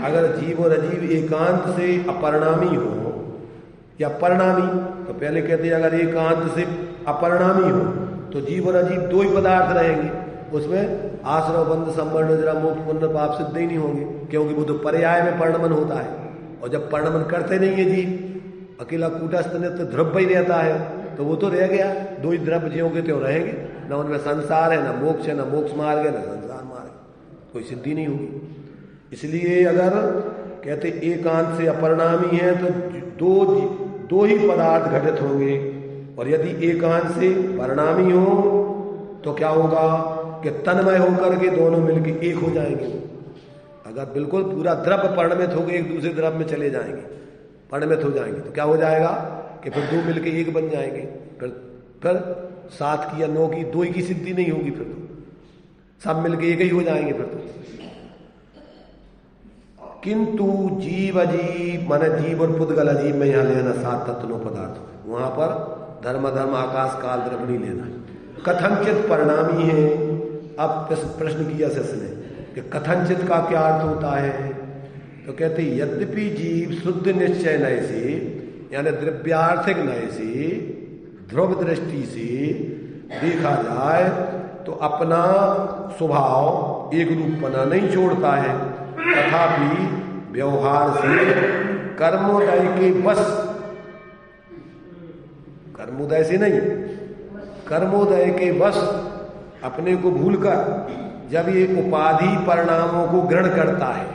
अगर जीव और अजीव एकांत से अपरिणामी हो या परिणामी, तो पहले कहते अगर एकांत से अपरिणामी हो तो जीव और अजीव 2 ही पदार्थ रहेंगे, उसमें आश्रव बंध संवर निर्जरा मोक्ष पुण्य पाप सिद्ध ही नहीं होंगे, क्योंकि वो तो पर्याय में परिणमन होता है। और जब परिणमन करते नहीं है जीव, अकेला कूटस्थ नित्य ध्रुव ही रहता है, तो वो तो रह गया, 2 ही द्रव्य ज्यों के त्यों रहेंगे, न उनमें संसार है, न मोक्ष है, न मोक्ष मार्ग है, न संसार मार्ग है, कोई सिद्धि नहीं होगी। इसलिए अगर कहते एकांत से अपरिणामी है तो दो ही पदार्थ घटित होंगे, और यदि एकांत से परिणामी हो तो क्या होगा कि तन्मय होकर के दोनों मिलकर एक हो जाएंगे। अगर बिल्कुल पूरा द्रव्य परिणमित होकर एक दूसरे द्रव्य में चले जाएंगे, परिणमित हो जाएंगे, तो क्या हो जाएगा कि फिर दो मिलकर एक बन जाएंगे। फिर 7 की या 9 की 2 की सिद्धि नहीं होगी, फिर तो सब मिलकर एक ही हो जाएंगे फिर तो। किंतु जीव अजीब माने जीव और पुद्गल अजीब में यहां लेना 7 तत्व पदार्थ, वहां पर धर्म आकाश काल द्रव्य नहीं लेना है। कथनचित परिणामी है। अब प्रश्न किया शेष ने कि कथनचित का क्या अर्थ होता है, तो कहते यद्यपि जीव शुद्ध निश्चय नय से यानी द्रव्यार्थिक नय से ध्रुव दृष्टि से देखा जाए तो अपना स्वभाव एक रूपपना नहीं छोड़ता है, तथापि व्यवहार से कर्मोदय के बस, कर्मोदय से नहीं, कर्मोदय के बस अपने को भूलकर जब ये उपाधि परिणामों को ग्रहण करता है,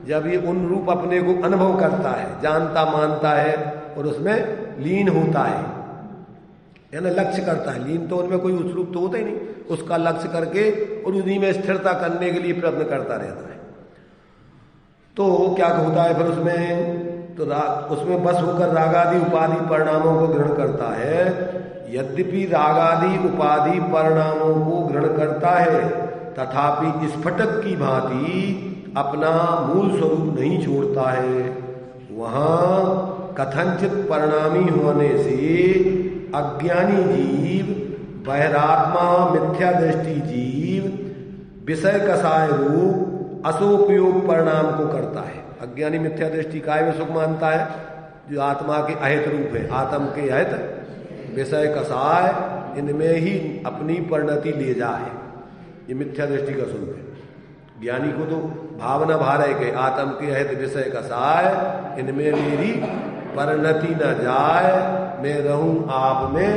जब ये उन रूप अपने को अनुभव करता है, जानता मानता है और उसमें लीन होता है, यानी लक्ष्य करता है। लीन तो उनमें कोई उस रूप तो होता ही नहीं, उसका लक्ष्य करके और उन्हीं में स्थिरता करने के लिए प्रयत्न करता रहता है। तो क्या होता है फिर उसमें, तो उसमें बस होकर रागादि उपाधि परिणामों को ग्रहण करता है। यद्यपि रागादि उपाधि परिणामों को ग्रहण करता है, तथापि स्फटिक की भांति अपना मूल स्वरूप नहीं छोड़ता है। वहां कथनचित परिणामी होने से अज्ञानी जीव, बहिरात्मा मिथ्या दृष्टि जीव विषय कसाय रूप असोपयोग परिणाम को करता है। अज्ञानी मिथ्या दृष्टि काय में सुख मानता है, जो आत्मा के अहित रूप है, आत्म के अहित विषय कसाय इनमें ही अपनी परिणति ले जाए, ये मिथ्या दृष्टि का स्वरूप है। ज्ञानी को तो भावना भारे के आत्म के अहित विषय कसाय इनमें मेरी परिणति न जाए, मैं रहूं आप में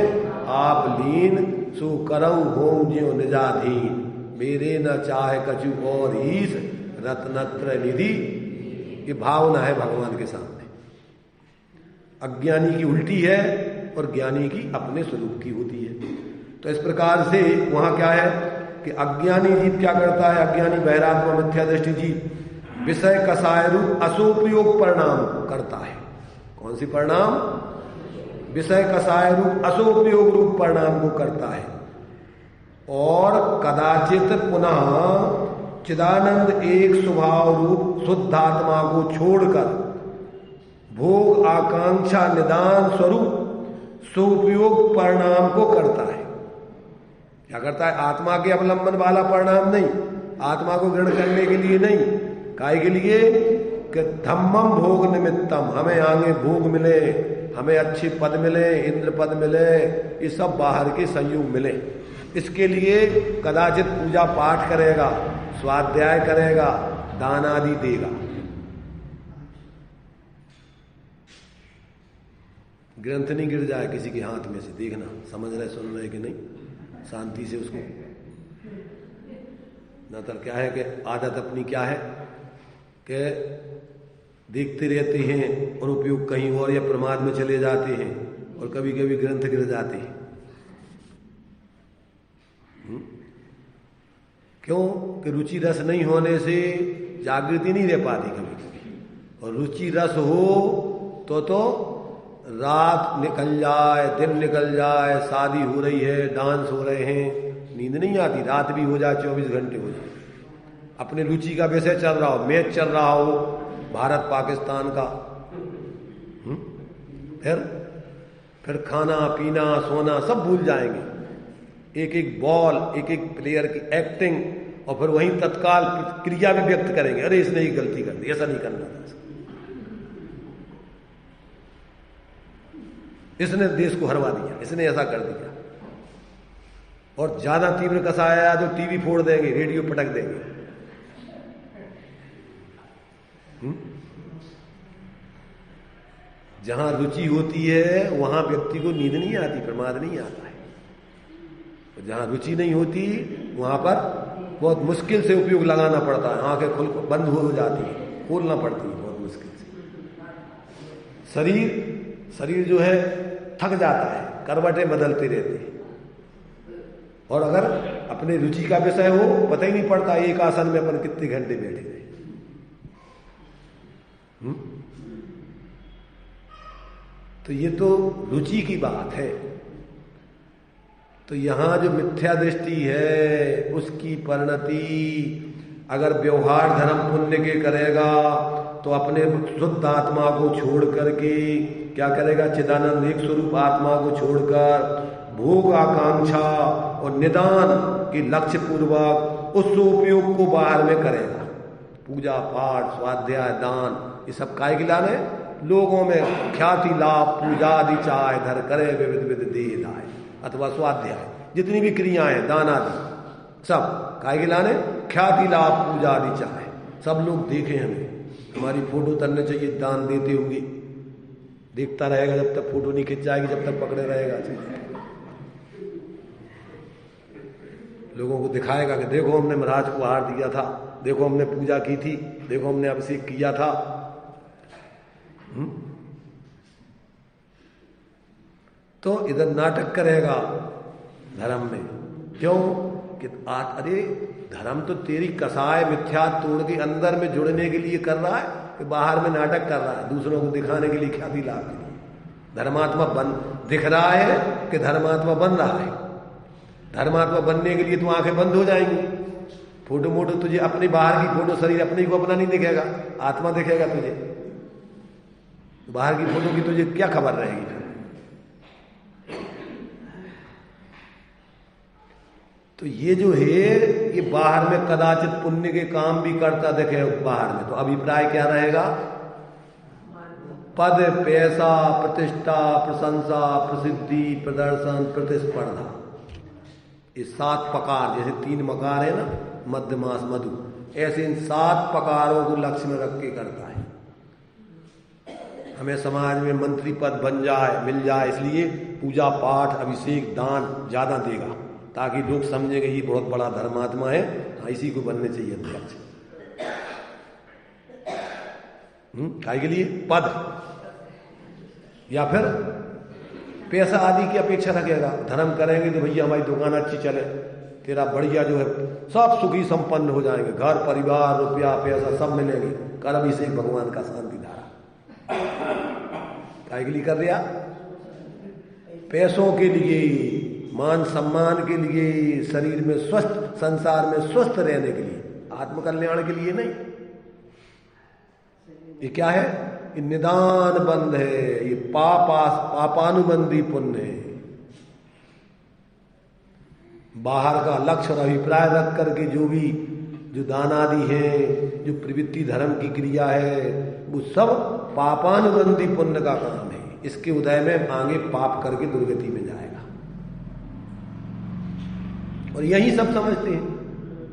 आप लीन, सु करऊं हों ज्यों निजाधीन, मेरे न चाहे कछु और ईश रत्नत्र निधि। ये भावना है भगवान के सामने। अज्ञानी की उल्टी है और ज्ञानी की अपने स्वरूप की होती है। तो इस प्रकार से वहां क्या है कि अज्ञानी जीव क्या करता है, अज्ञानी बहिरात्मा मिथ्या दृष्टि जीव विषय कसाय रूप असोपयोग परिणाम करता है। कौन सी परिणाम? विषय कसाय रूप असोपयोग रूप परिणाम को करता है। और कदाचित पुनः चिदानंद एक स्वभाव रूप शुद्ध आत्मा को छोड़कर भोग आकांक्षा निदान स्वरूप सोपयोग परिणाम को करता है। क्या करता है? आत्मा के अवलंबन वाला परिणाम नहीं, आत्मा को ग्रहण करने के लिए नहीं, काय के लिए कि धम्मम भोग निमित्तम, हमें आगे भोग मिले, हमें अच्छे पद मिले, इंद्र पद मिले, ये सब बाहर के संयोग मिले, इसके लिए कदाचित पूजा पाठ करेगा, स्वाध्याय करेगा, दान आदि देगा। ग्रंथ नहीं गिर जाए किसी के हाथ में से, देखना समझ रहे सुन रहे कि नहीं, शांति से उसको। नतर क्या है कि आदत अपनी क्या है कि देखते रहते हैं और उपयोग कहीं और या प्रमाद में चले जाते हैं और कभी कभी ग्रंथ गिर जाते हैं। क्यों? कि रुचि रस नहीं होने से जागृति नहीं रह पाती कभी कभी, और रुचि रस हो तो रात निकल जाए, दिन निकल जाए, शादी हो रही है, डांस हो रहे हैं, नींद नहीं आती, रात भी हो जाए, 24 घंटे हो जाए, अपने रुचि का विषय चल रहा हो, मैच चल रहा हो भारत पाकिस्तान का, फिर खाना पीना सोना सब भूल जाएंगे, एक एक बॉल एक एक प्लेयर की एक्टिंग, और फिर वहीं तत्काल क्रिया भी व्यक्त करेंगे, अरे इसने ही गलती कर दी, ऐसा नहीं करना था, इसने देश को हरवा दिया, इसने ऐसा कर दिया। और ज्यादा तीव्र कसा आया तो टीवी फोड़ देंगे, रेडियो पटक देंगे। जहां रुचि होती है वहां व्यक्ति को नींद नहीं आती, प्रमाद नहीं आता है। जहां रुचि नहीं होती वहां पर बहुत मुश्किल से उपयोग लगाना पड़ता है, आंखें बंद हो जाती है, खोलना पड़ती है बहुत मुश्किल से। शरीर जो है थक जाता है, करवटें बदलती रहती है, और अगर अपने रुचि का विषय हो पता ही नहीं पड़ता एक आसन में अपन कितने घंटे बैठे रहे। तो ये तो रुचि की बात है। तो यहां जो मिथ्या दृष्टि है उसकी परिणति अगर व्यवहार धर्म पुण्य के करेगा तो अपने शुद्ध आत्मा को छोड़ करके क्या करेगा, चिदानंद एक स्वरूप आत्मा को छोड़कर भोग आकांक्षा और निदान के लक्ष्य पूर्वक उस उपयोग को बाहर में करेगा। पूजा पाठ स्वाध्याय दान ये सब काय के लाने, लोगों में ख्याति लाभ पूजा आदि चाय धर करे विविध विध दे दाय अथवा स्वाध्याय जितनी भी क्रियाएं दान आदि सब काय के लाने, ख्याति लाभ पूजा आदि चाहे सब लोग देखें, हमें हमारी फोटो तलने चाहिए, दान देते होंगे, देखता रहेगा जब तक फोटो नहीं खिंच जाएगी, जब तक पकड़े रहेगा, लोगों को दिखाएगा कि देखो हमने महाराज को हार दिया था, देखो हमने पूजा की थी, देखो हमने अभिषेक किया था। तो इधर नाटक करेगा धर्म में, क्यों कि अरे धर्म तो तेरी कसाय मिथ्या तोड़ के अंदर में जुड़ने के लिए कर रहा है कि बाहर में नाटक कर रहा है, दूसरों को दिखाने के लिए, ख्याति लाभ के लिए। धर्मात्मा बन दिख रहा है कि धर्मात्मा बन रहा है। धर्मात्मा बनने के लिए तो आंखें बंद हो जाएंगी, फोटो मोटो तुझे अपनी बाहर की फोटो, शरीर अपने को अपना नहीं दिखेगा, आत्मा दिखेगा तुझे, बाहर की फोटो की तुझे क्या खबर रहेगी। तो ये जो है ये बाहर में कदाचित पुण्य के काम भी करता दिखे बाहर में, तो अभिप्राय क्या रहेगा, पद पैसा प्रतिष्ठा प्रशंसा प्रसिद्धि प्रदर्शन प्रतिस्पर्धा, ये 7 प्रकार, जैसे 3 मकार है ना, मध्य मास मधु, ऐसे इन 7 प्रकारों को लक्ष्य में रख के करता है। हमें समाज में मंत्री पद बन जाए मिल जाए, इसलिए पूजा पाठ अभिषेक दान ज्यादा देगा ताकि लोग समझेंगे ये बहुत बड़ा धर्मात्मा है, इसी को बनने चाहिए अध्यक्ष। काय के लिए, पद या फिर पैसा आदि की अपेक्षा रखेगा। धर्म करेंगे तो भैया हमारी दुकान अच्छी चले, तेरा बढ़िया जो है सब सुखी संपन्न हो जाएंगे, घर परिवार रुपया पैसा सब मिलेंगे, कर अभिषेक भगवान का शांति धारा। काय के लिए कर दिया, पैसों के लिए, मान सम्मान के लिए, शरीर में स्वस्थ, संसार में स्वस्थ रहने के लिए, आत्मकल्याण के लिए नहीं। ये क्या है, ये निदान बंध है, ये पापानुबंधी पुण्य है। बाहर का लक्ष्य और अभिप्राय रख करके जो दान आदि है, जो प्रवृत्ति धर्म की क्रिया है, वो सब पापानुबंधी पुण्य का काम है। इसके उदय में आगे पाप करके दुर्गति में जाएगा। और यही सब समझते हैं,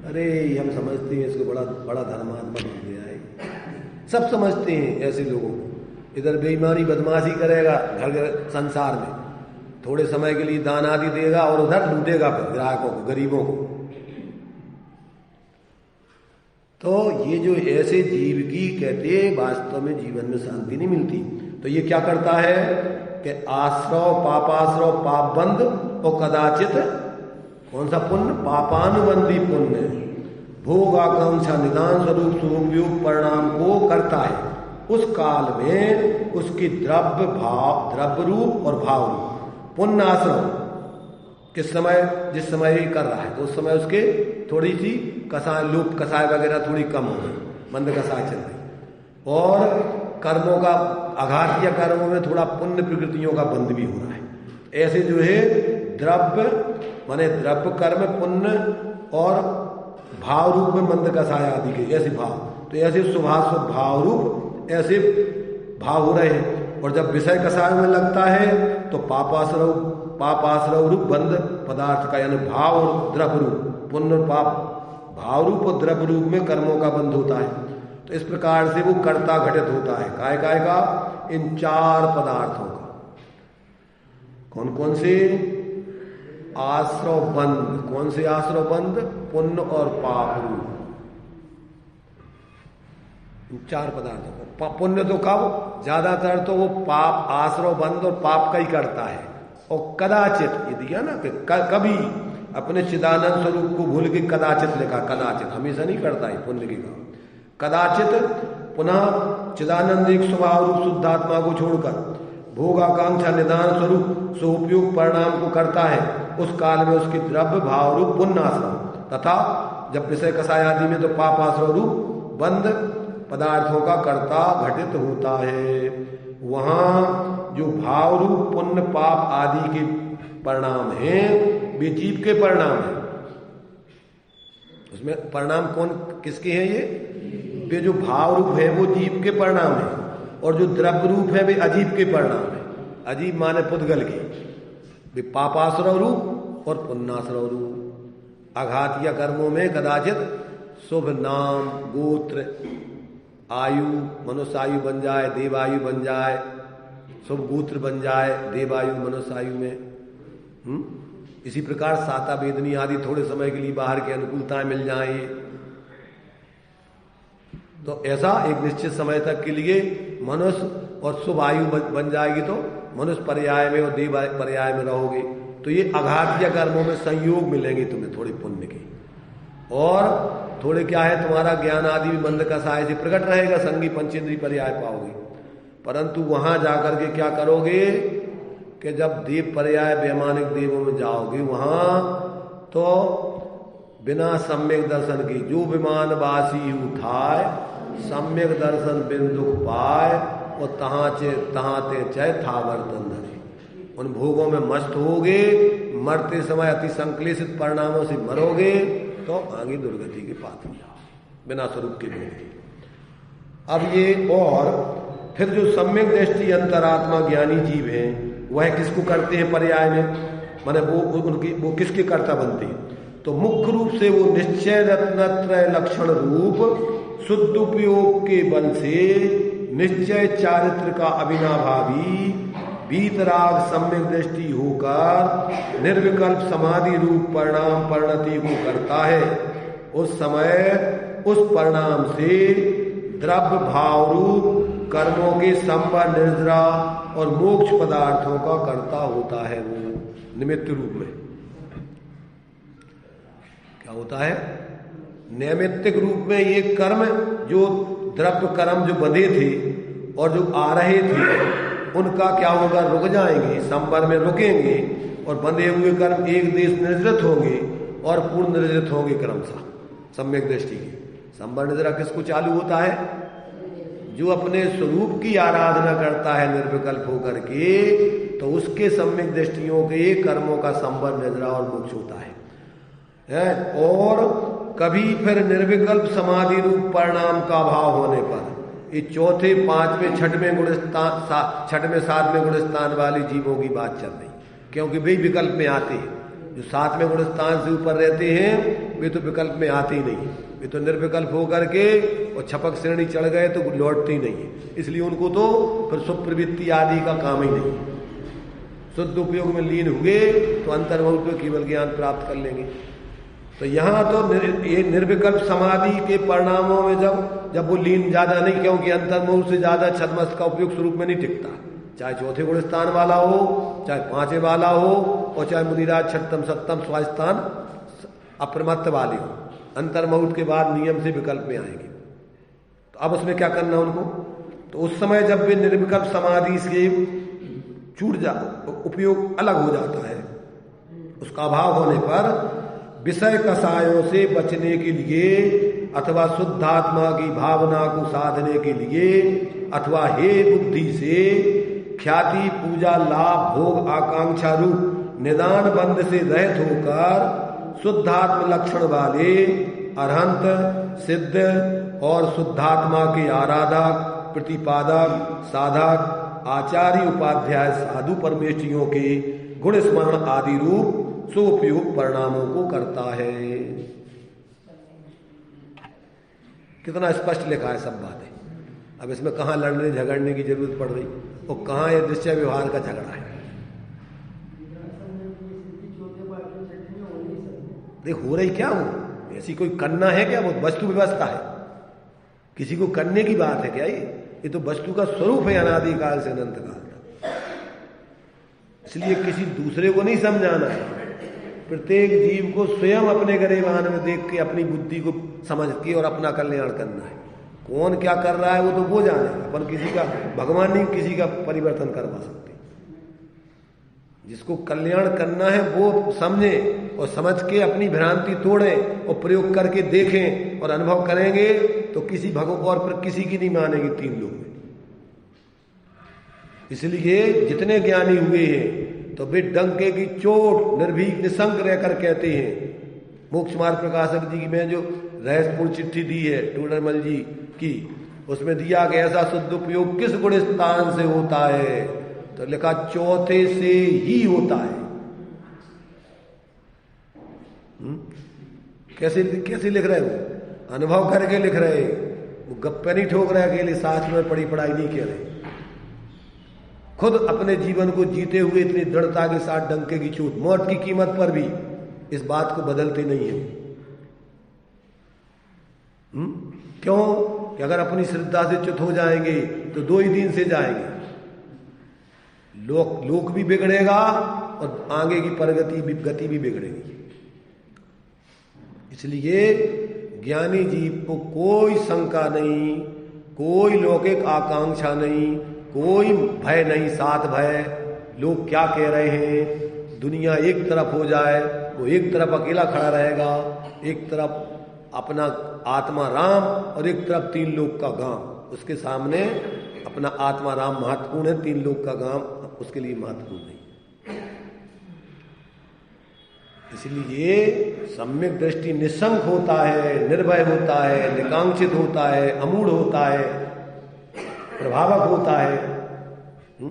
अरे हम समझते हैं इसको बड़ा बड़ा धर्मात्मा बन गया है, सब समझते हैं ऐसे लोगों को। इधर बेईमानी बदमाशी करेगा घर संसार में, थोड़े समय के लिए दान आदि देगा और उधर लूटेगा फिर ग्राहकों को, गरीबों को। तो ये जो ऐसे जीव की कहते वास्तव में जीवन में शांति नहीं मिलती। तो ये क्या करता है कि आश्रव पापाश्रव पाप बंद और कदाचित कौन सा पुण्य, पापानुबंधी पुण्य, भोग आकांक्षा निदान स्वरूप सुपयोग परिणाम को करता है। उस काल में उसकी द्रव्य रूप और भाव रूप पुण्य आश्रम किस समय, जिस समय ही कर रहा है तो उस समय उसके थोड़ी सी कसाय लुप्त, कसाय वगैरह थोड़ी कम हो गई, मंद कसाय चल रही, और कर्मों का आघात या कर्मों में थोड़ा पुण्य प्रकृतियों का बंद भी हो रहा है। ऐसे जो है द्रव्य माने द्रव्य कर्म पुण्य और भाव रूप में मंद कसाय आदि के ऐसे भाव, तो ऐसे स्वभाव भाव रूप ऐसे भाव हो रहे हैं। और जब विषय कसाय में लगता है तो पापाश्रव रूप बंद पदार्थ का, यानी भाव और द्रव्य रूप, पुण्य और पाप, भाव रूप और द्रव्य रूप में कर्मों का बंध होता है। तो इस प्रकार से वो कर्ता घटित होता है काय का, इन 4 पदार्थों का। कौन कौन से, आश्रव बंध। कौन से आश्रव बंध? पुण्य और पाप रूप। चार पदार्थों को। पुण्य तो कब? ज्यादातर तो वो पाप, आश्रव बंध और पाप का ही करता है। और कदाचित ये दिया ना कि कभी अपने चिदानंद स्वरूप को भूल के कदाचित लिखा। कदाचित, हमेशा नहीं करता है पुण्य की काम। कदाचित पुनः चिदानंद एक स्वभाव रूप शुद्धात्मा को छोड़कर भोगाकांक्षा निदान स्वरूप सोपयोग परिणाम को करता है। उस काल में उसकी द्रव्य भाव रूप पुण्य आश्रम तथा जब विषय कसाय आदि में तो पाप आश्रम रूप बंध पदार्थों का कर्ता घटित होता है। वहां जो भाव रूप पुण्य पाप आदि के परिणाम हैं वे जीव के परिणाम हैं। उसमें परिणाम कौन किसके हैं? ये जो भाव रूप है वो जीव के परिणाम है, और जो द्रव्य रूप है वे अजीब के परिणाम है। अजीब माने पुद्गल के, वे पापाश्रव रूप और पुण्याश्रव रूप। आघात या कर्मों में कदाचित शुभ नाम, गोत्र, आयु, मनुष्य आयु बन जाए, देवायु बन जाए, शुभ गोत्र बन जाए देवायु मनुष्य आयु में। इसी प्रकार साता वेदनी आदि थोड़े समय के लिए बाहर की अनुकूलताएं मिल जाए। तो ऐसा एक निश्चित समय तक के लिए मनुष्य और शुभ आयु बन जाएगी तो मनुष्य पर्याय में और देव पर्याय में रहोगे। तो ये आघात या कर्मों में संयोग मिलेंगे तुम्हें थोड़े पुण्य के, और थोड़े क्या है तुम्हारा ज्ञान आदि भी मंद का सहाय से प्रकट रहेगा, संगी पंचेंद्री पर्याय पाओगे। परंतु वहां जाकर के क्या करोगे कि जब देव पर्याय वैमानिक देवों में जाओगे वहां तो बिना सम्यक दर्शन के जो विमान वासी उठाए सम्यक दर्शन बिन दुख पाए और तहाँ ते चय था वर्तन धरे। उन भोगों में मस्त होगे, मरते समय अति संक्लेशित परिणामों से मरोगे तो आगे दुर्गति के पात्र जाओ बिना स्वरूप के भोग। अब ये और फिर जो सम्यक दृष्टि अंतरात्मा ज्ञानी जीव हैं वह किसको करते हैं पर्याय में? माने वो किसके कर्ता बनते हैं? तो मुख्य रूप से वो निश्चय रत्नत्रय लक्षण रूप शुद्ध उपयोग के बल से निश्चय चारित्र का अविनाभावी वीतराग सम्यक दृष्टि होकर निर्विकल्प समाधि रूप परिणाम परिणति को करता है। उस समय उस परिणाम से द्रव्य भाव रूप कर्मों के संबंध निर्जरा और मोक्ष पदार्थों का कर्ता होता है। वो निमित्त रूप में क्या होता है? नैमित्तिक रूप में ये कर्म जो द्रव्य कर्म जो बंधे थे और जो आ रहे थे उनका क्या होगा? रुक जाएंगे, संबर में रुकेंगे और बंधे हुए कर्म एक देश निर्जृत होंगे और पूर्ण निर्जृत होंगे क्रमशः सम्यक दृष्टि के। संबर निर्जरा किसको चालू होता है? जो अपने स्वरूप की आराधना करता है निर्विकल्प होकर के, तो उसके सम्यक दृष्टियों के कर्मों का संबर निर्जरा और मोक्ष होता है। और कभी फिर निर्विकल्प समाधि रूप परिणाम का भाव होने पर ये चौथे, पांचवें, छठवें गुणस्थान, छठवें सातवें गुणस्थान वाले जीवों की बात चल रही, क्योंकि वे विकल्प में आते हैं। जो सातवें गुणस्थान से ऊपर रहते हैं वे तो विकल्प में आते ही नहीं, वे तो निर्विकल्प होकर के और छपक श्रेणी चढ़ गए तो लौटते ही नहीं है। इसलिए उनको तो फिर सुप्रवृत्ति आदि का काम ही नहीं। शुद्ध उपयोग में लीन हुए तो अंतर्मुख में केवल ज्ञान प्राप्त कर लेंगे। तो यहाँ तो ये निर्विकल्प समाधि के परिणामों में जब वो लीन ज्यादा नहीं, क्योंकि अंतर्मुख से ज्यादा छद्मस्त का उपयोग स्वरूप में नहीं टिकता, चाहे चौथे गुण स्थान वाला हो, चाहे पांचवें वाला हो, और चाहे मुनिराज छठम सप्तम स्वास्थान अप्रमत्त वाले हो, अंतर्मुख के बाद नियम से विकल्प में आएंगे। तो अब उसमें क्या करना उनको? तो उस समय जब वे निर्विकल्प समाधि से छूट जा उपयोग अलग हो जाता है, उसका अभाव होने पर विषय कसायों से बचने के लिए अथवा शुद्धात्मा की भावना को साधने के लिए अथवा हे बुद्धि से ख्याति पूजा लाभ भोग आकांक्षा रूप निदान बंध से रहित होकर शुद्धात्म लक्षण वाले अरहंत सिद्ध और शुद्धात्मा के आराधक प्रतिपादक साधक आचार्य उपाध्याय साधु परमेष्ठियों के गुण स्मरण आदि रूप सोपयोग परिणामों को करता है। कितना स्पष्ट लिखा है सब बातें। अब इसमें कहां लड़ने झगड़ने की जरूरत पड़ रही और कहां यह निश्चय व्यवहार का झगड़ा है। देख हो रही क्या वो, ऐसी कोई करना है क्या, वो वस्तु व्यवस्था है, किसी को करने की बात है क्या ये तो वस्तु का स्वरूप है अनादिकाल से अनंत काल तक। इसलिए किसी दूसरे को नहीं समझाना है, प्रत्येक जीव को स्वयं अपने गरेबान में देख के अपनी बुद्धि को समझ के और अपना कल्याण करना है। कौन क्या कर रहा है वो तो वो जाने, अपन किसी का, भगवान नहीं किसी का परिवर्तन करवा सकते। जिसको कल्याण करना है वो समझे और समझ के अपनी भ्रांति तोड़ें और प्रयोग करके देखें और अनुभव करेंगे तो किसी भगवान और पर किसी की नहीं मानेगी तीन लोग में। इसलिए जितने ज्ञानी हुए हैं तो वे डंके की चोट निर्भीक निशंक रहकर कहते हैं। मोक्ष मार्ग प्रकाशक जी की मैं जो रहस्यपूर्ण चिट्ठी दी है टूडरमल जी की, उसमें दिया गया ऐसा शुद्ध उपयोग किस गुण स्थान से होता है, तो लिखा चौथे से ही होता है। कैसे कैसे लिख रहे हो, अनुभव करके लिख रहे, वो गप्पे नहीं ठोक रहे अकेले शास्त्र में पढ़ी पढ़ाई नहीं कह रहे, खुद अपने जीवन को जीते हुए इतनी दृढ़ता के साथ डंके की चोट, मौत की कीमत पर भी इस बात को बदलते नहीं है। क्यों कि अगर अपनी श्रद्धा से च्युत हो जाएंगे तो 2 ही दिन से जाएंगे, लोक भी बिगड़ेगा और आगे की गति भी बिगड़ेगी। इसलिए ज्ञानी जीव को कोई शंका नहीं, कोई लौकिक आकांक्षा नहीं, कोई भय नहीं, साथ भय लोग क्या कह रहे हैं, दुनिया एक तरफ हो जाए, वो एक तरफ अकेला खड़ा रहेगा, एक तरफ अपना आत्मा राम और एक तरफ 3 लोक का गांव, उसके सामने अपना आत्मा राम महत्वपूर्ण है, 3 लोक का गांव उसके लिए महत्वपूर्ण नहीं। इसलिए सम्यक दृष्टि निशंक होता है, निर्भय होता है, निकांक्षित होता है, अमूढ़ होता है, प्रभावक होता है,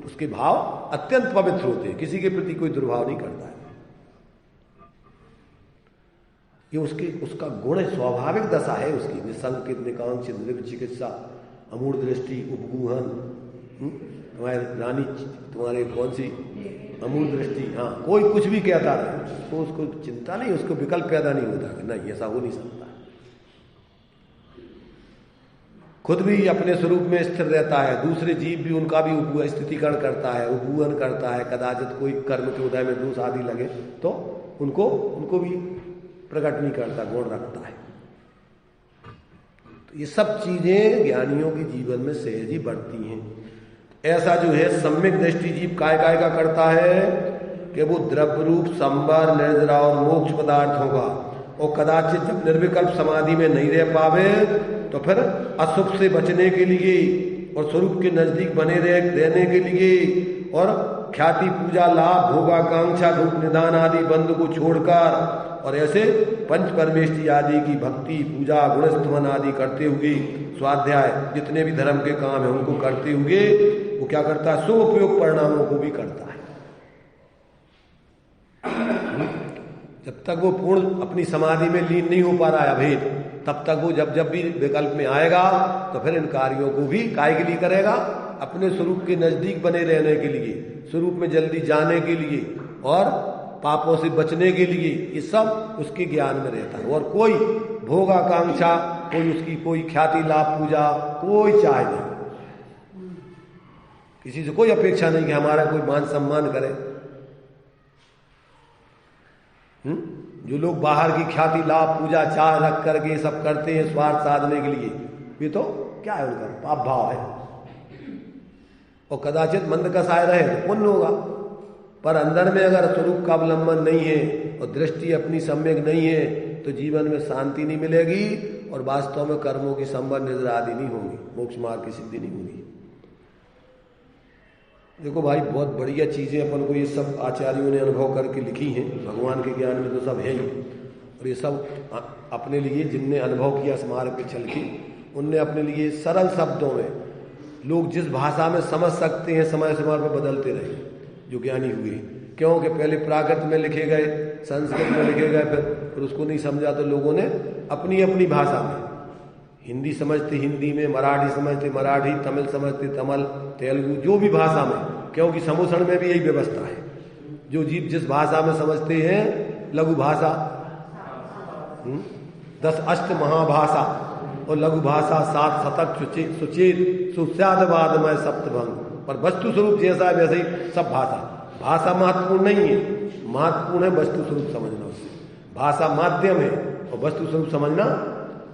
उसके भाव अत्यंत पवित्र होते हैं, किसी के प्रति कोई दुर्भाव नहीं करता है। ये उसका गुण स्वाभाविक दशा है उसकी, निशंकित, निकांक्षित, निर्विचिकित्सा, अमूढ़ दृष्टि, उपगूहन। तुम्हारे रानी तुम्हारे कौन सी अमूढ़ दृष्टि, हाँ कोई कुछ भी कहता है उसको चिंता नहीं, उसको विकल्प पैदा नहीं होता कि नहीं ऐसा हो नहीं सकता, खुद भी अपने स्वरूप में स्थिर रहता है, दूसरे जीव भी उनका भी स्थितिकरण करता है, उपगूहन करता है। कदाचित कोई कर्म के उदय में दोष आदि लगे तो उनको भी प्रकट नहीं करता, गुण रखता है। तो ये सब चीजें ज्ञानियों के जीवन में सहज ही बढ़ती हैं। ऐसा जो है सम्यक दृष्टि जीव काय का करता है कि वो द्रव्य रूप संबर निर्जरा और मोक्ष पदार्थ होगा, और कदाचित जब निर्विकल्प समाधि में नहीं रह पावे तो फिर अशुभ से बचने के लिए और स्वरूप के नजदीक बने रहने के लिए और ख्याति, पूजा, लाभ, भोगाकांक्षा, धूप निदान आदि बंध को छोड़कर और ऐसे पंच परमेष्टि आदि की भक्ति, पूजा, गुणस्तमन आदि करते हुए, स्वाध्याय, जितने भी धर्म के काम है उनको करते हुए वो क्या करता है, शुभ उपयोग परिणामों को भी करता है। जब तक वो पूर्ण अपनी समाधि में लीन नहीं हो पा रहा है अभेद, तब तक वो जब भी विकल्प में आएगा तो फिर इन कार्यों को भी काय के लिए करेगा, अपने स्वरूप के नजदीक बने रहने के लिए, स्वरूप में जल्दी जाने के लिए और पापों से बचने के लिए, ये सब उसके ज्ञान में रहता है। और कोई भोगाकांक्षा, कोई उसकी कोई ख्याति, लाभ, पूजा कोई चाहे नहीं, किसी से कोई अपेक्षा नहीं कि हमारा कोई मान सम्मान करे। जो लोग बाहर की ख्याति, लाभ, पूजा, चाह रख करके सब करते हैं स्वार्थ साधने के लिए, ये तो क्या है, उनका पाप भाव है। और कदाचित मंद कसाय रहे तो पुण्य होगा, पर अंदर में अगर स्वरूप का अवलंबन नहीं है और दृष्टि अपनी सम्यक नहीं है तो जीवन में शांति नहीं मिलेगी और वास्तव में कर्मों की संबर निद्रा आदि नहीं होगी, मोक्ष मार्ग की सिद्धि नहीं होगी। देखो भाई, बहुत बढ़िया चीजें अपन को ये सब आचार्यों ने अनुभव करके लिखी हैं, भगवान के ज्ञान में तो सब है ही, और ये सब अपने लिए जिनने अनुभव किया स्मारक पे चल के, उनने अपने लिए सरल शब्दों में लोग जिस भाषा में समझ सकते हैं समय समय पर बदलते रहे जो ज्ञानी हुए। क्योंकि पहले प्राकृत में लिखे गए, संस्कृत में लिखे गए, फिर उसको नहीं समझा तो लोगों ने अपनी अपनी भाषा में, हिंदी समझते हिंदी में, मराठी समझते मराठी, तमिल समझते तमिल, तेलुगु, जो भी भाषा में, क्योंकि समूषण में भी यही व्यवस्था है। जो जीव जिस भाषा में समझते हैं, लघु भाषा 10 अष्ट महाभाषा और लघु भाषा 7 शतक सुचेत सुस्यादवादमय सप्तभंग। पर वस्तु स्वरूप जैसा है वैसे ही सब भाषा महत्वपूर्ण नहीं है, महत्वपूर्ण है वस्तु स्वरूप समझना। उससे भाषा माध्यम है और वस्तु स्वरूप समझना।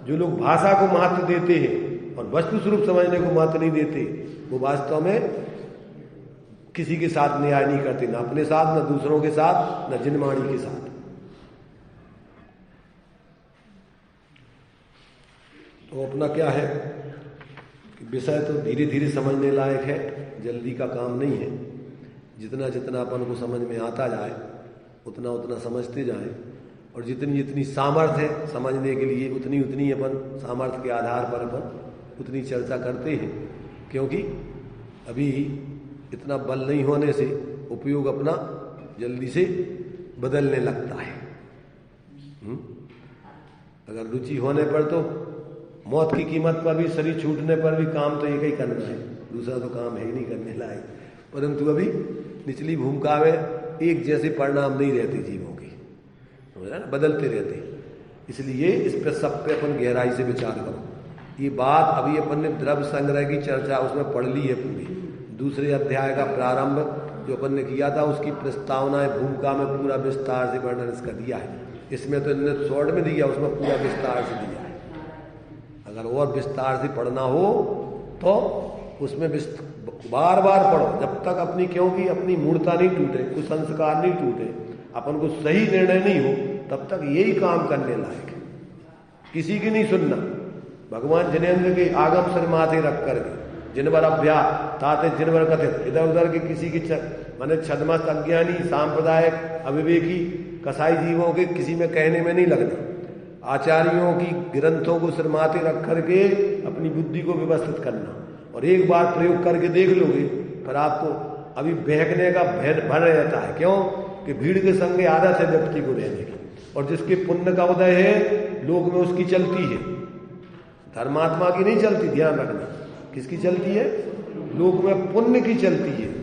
जो लोग भाषा को महत्व देते हैं और वस्तु स्वरूप समझने को महत्व नहीं देते, वो वास्तव में किसी के साथ न्याय नहीं करते, ना अपने साथ, ना दूसरों के साथ, ना जिनवाणी के साथ। तो अपना क्या है कि विषय तो धीरे धीरे समझने लायक है, जल्दी का काम नहीं है। जितना जितना अपन को समझ में आता जाए उतना उतना समझते जाएं, और जितनी जितनी सामर्थ्य है समझने के लिए उतनी उतनी अपन सामर्थ्य के आधार पर अपन उतनी चर्चा करते हैं। क्योंकि अभी इतना बल नहीं होने से उपयोग अपना जल्दी से बदलने लगता है। अगर रुचि होने पर तो मौत की कीमत पर भी, शरीर छूटने पर भी काम तो एक ही करना है, दूसरा तो काम है ही नहीं करने लायक। परंतु अभी निचली भूमिका में एक जैसे परिणाम नहीं रहते जीवों के, बदलते रहते। इसलिए इस पर सब पे अपन गहराई से विचार करो। ये बात अभी अपन ने द्रव्य संग्रह की चर्चा उसमें पढ़ ली है पूरी। दूसरे अध्याय का प्रारंभ जो अपन ने किया था उसकी प्रस्तावना भूमिका में पूरा विस्तार से वर्णन इसका दिया है। इसमें तो इन्होंने शॉर्ट में दिया, उसमें पूरा विस्तार से दिया है। अगर और विस्तार से पढ़ना हो तो उसमें बार बार पढ़ो जब तक अपनी, क्योंकि अपनी मूर्ता नहीं टूटे, कुछ संस्कार नहीं टूटे, अपन को सही निर्णय नहीं हो, तब तक यही काम करने लायक है। किसी की नहीं सुनना। भगवान जिनेन्द्र के आगम सर माथे रख करके जिनवर अभ्यास ताते जिनवर कथित, इधर उधर के किसी की माने छदमस्त अज्ञानी सांप्रदायिक अविवेकी कसाई जीवों के किसी में कहने में नहीं लगना। आचार्यों की ग्रंथों को सिर माथे रख करके अपनी बुद्धि को व्यवस्थित करना, और एक बार प्रयोग करके देख लोगे फिर आपको अभी बहकने का भर रहता है। क्यों कि भीड़ के संगे आदत है व्यक्ति को रहने की, और जिसके पुण्य का उदय है लोक में उसकी चलती है, धर्मात्मा की नहीं चलती। ध्यान रखना, किसकी चलती है? लोक में पुण्य की चलती है।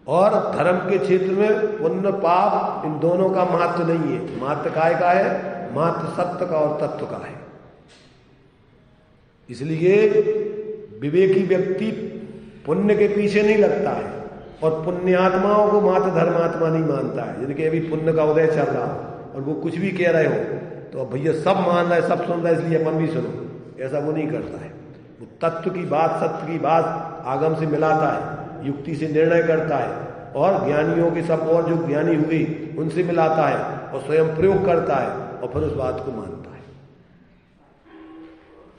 और धर्म के क्षेत्र में पुण्य पाप इन दोनों का महत्व नहीं है। महत्व काय का है? महत्व सत्य का और तत्व का है। इसलिए विवेकी व्यक्ति पुण्य के पीछे नहीं लगता है, और पुण्यात्माओं को मात्र धर्मात्मा नहीं मानता है। जिनके अभी पुण्य का उदय चल रहा हो और वो कुछ भी कह रहे हो तो भैया सब मान रहा है, सब सुन रहा है, इसलिए अपन भी सुनो, ऐसा वो नहीं करता है। वो तत्व की बात, सत्य की बात आगम से मिलाता है, युक्ति से निर्णय करता है, और ज्ञानियों के सब और जो ज्ञानी हुए उनसे मिलाता है, और स्वयं प्रयोग करता है, और फिर उस बात को मानता है।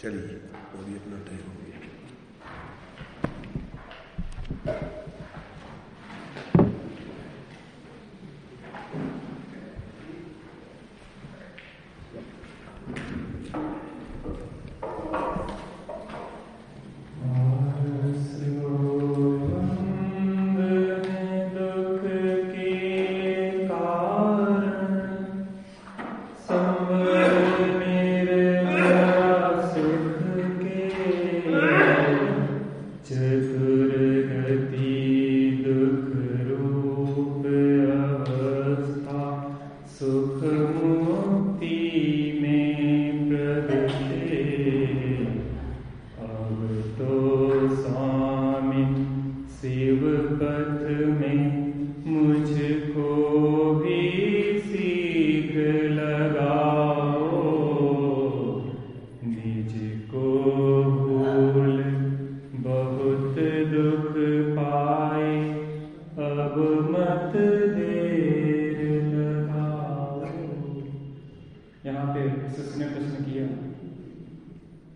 चलिए अभी अपना टाइम हो गया।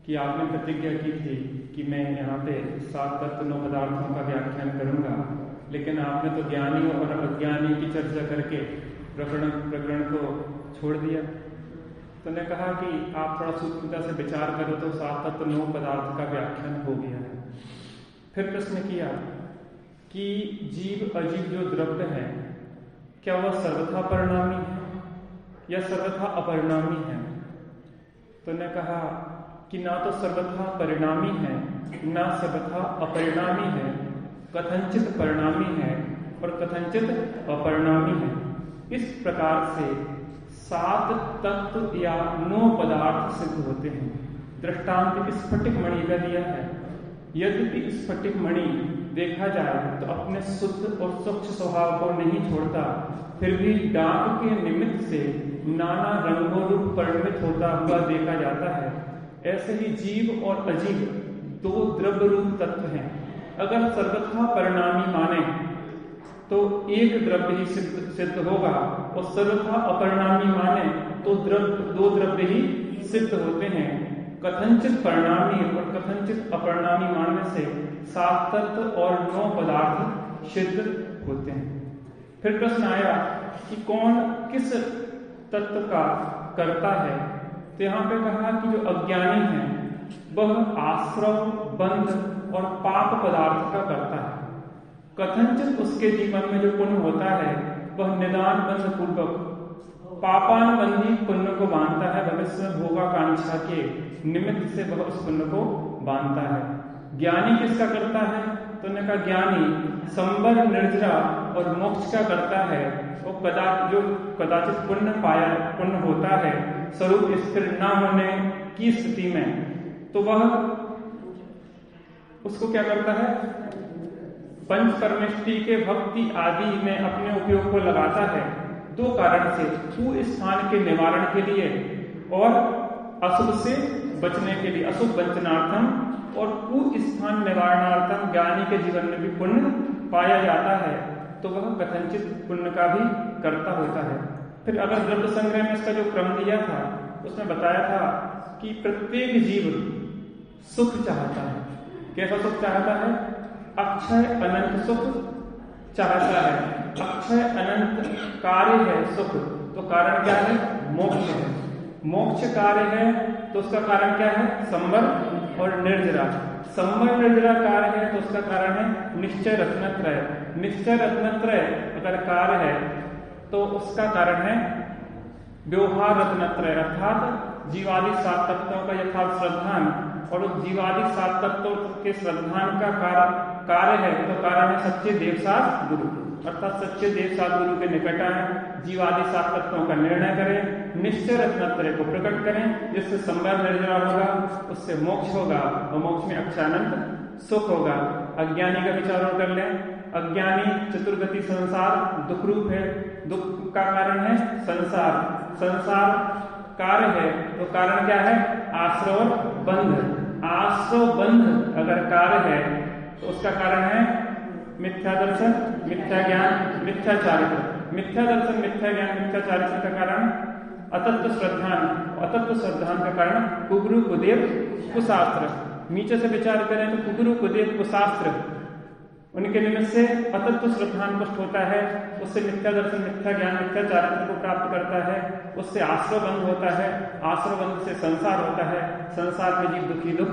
कि आपने प्रतिज्ञा की थी कि मैं यहाँ पे 7 तत्व 9 पदार्थों का व्याख्यान करूंगा, लेकिन आपने तो ज्ञानी और अज्ञानी की चर्चा करके प्रकरण को छोड़ दिया। तो ने कहा कि आप थोड़ा सूक्ष्मता से विचार करो तो 7 तत्व 9 पदार्थ का व्याख्यान हो गया है। फिर प्रश्न किया कि जीव अजीव जो द्रव्य है क्या वह सर्वथा परिणामी है या सर्वथा अपरिणामी है? तो ने कहा कि ना तो सर्वथा परिणामी है ना सर्वथा अपरिणामी है, कथनचित परिणामी है और कथनचित अपरिणामी है। इस प्रकार से 7 तत्व या 9 पदार्थ सिद्ध होते हैं। दृष्टांत स्फटिक मणि का दिया है। यद्यपि स्फटिक मणि देखा जाए तो अपने शुद्ध और स्वच्छ स्वभाव को नहीं छोड़ता, फिर भी डाक के निमित्त से नाना रंगों रूप परिणमित होता हुआ देखा जाता है। ऐसे ही जीव और अजीव 2 द्रव्य रूप तत्व हैं। अगर सर्वथा परिणामी माने तो एक द्रव्य ही सिद्ध होगा, और सर्वथा अपरिणामी माने तो 2 द्रव्य ही सिद्ध होते हैं। कथनचित परिणामी और कथनचित अपरिणामी मानने से 7 तत्व और 9 पदार्थ सिद्ध होते हैं। फिर प्रश्न आया कि कौन किस तत्व का करता है। तो यहाँ पे कहा कि जो अज्ञानी है वह आश्रव, बंध और पाप पदार्थ का करता है। कथनचित उसके जीवन में जो पुण्य होता है वह निदान बंध पूर्वक पापानुबंधी पुण्य को बांधता है। भविष्य में भोगाकांक्षा के निमित्त से वह उस पुण्य को बांधता है। ज्ञानी किसका करता है? तो ने कहा ज्ञानी संवर, निर्जरा और मोक्ष का करता है। वो कदाचित पुण्य होता है स्वरूप स्थिर न होने की स्थिति में, तो वह उसको क्या करता है? पंच परमेष्टि के भक्ति आदि में अपने उपयोग को लगाता है। 2 कारण से, कुस्थान के निवारण के लिए और अशुभ से बचने के लिए, अशुभ वंचनार्थम और कुस्थान निवारणार्थम ज्ञानी के जीवन में भी पुण्य पाया जाता है, तो वह कथनचित पुण्य का भी करता होता है। फिर अगर द्रव्य संग्रह में इसका जो क्रम दिया था उसमें बताया था कि प्रत्येक जीव सुख चाहता है। कैसा सुख चाहता है? अक्षय अनंत सुख चाहता है। अक्षय अनंत कार्य है सुख, तो कारण क्या है? मोक्ष है। मोक्ष कार्य है तो उसका कारण क्या है? संवर और निर्जरा। संवर निर्जरा कार्य है तो उसका कारण है निश्चय रत्नत्रय। निश्चय रत्नत्रय अगर कार्य है तो उसका कारण है व्यवहार रत्नत्रय, अर्थात जीवादि 7 तत्वों का यथार्थ श्रद्धान, और उस जीवादि 7 तत्वों के श्रद्धान का कार्य है तो कारण है सच्चे देवसात गुरु, अर्थात सच्चे देवसात गुरु के निकट आए, जीवादि 7 तत्वों का निर्णय करें, निश्चय रत्नत्रय को प्रकट करें, जिससे संवर निर्जरा होगा, उससे मोक्ष होगा और मोक्ष में अक्षानंत सुख होगा। अज्ञानी का विचार और कर लें। अज्ञानी चतुर्गति संसार दुख रूप है, दुख का कारण है संसार, संसार कार्य है तो कारण क्या है? आश्रव और बंध। आश्रव बंध अगर कार्य है तो उसका कारण है मिथ्या दर्शन, मिथ्या ज्ञान, मिथ्या चारित्र। मिथ्या दर्शन, मिथ्या ज्ञान, मिथ्या चारित्र का कारण अतत्व श्रद्धान, अतत्व श्रद्धान का कारण कुगुरु कुदेव कुशास्त्र। नीचे से विचार करें तो कुगुरु कुदेव कुशास्त्र उनके निमित्त से अतत्व श्रद्धान पुष्ट होता है, उससे मिथ्या दर्शन, मिथ्या ज्ञान, मिथ्या चारित्र को प्राप्त करता है, उससे आश्रव बंध होता है, आश्रव बंध से संसार होता है, संसार में जीव दुखी दुख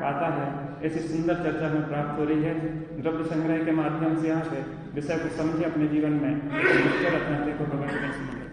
पाता है। ऐसी सुंदर चर्चा हमें प्राप्त हो रही है। द्रव्य संग्रह के माध्यम से यहाँ से विषय को समझे अपने जीवन में, रत्नात्रय को प्रकट करने से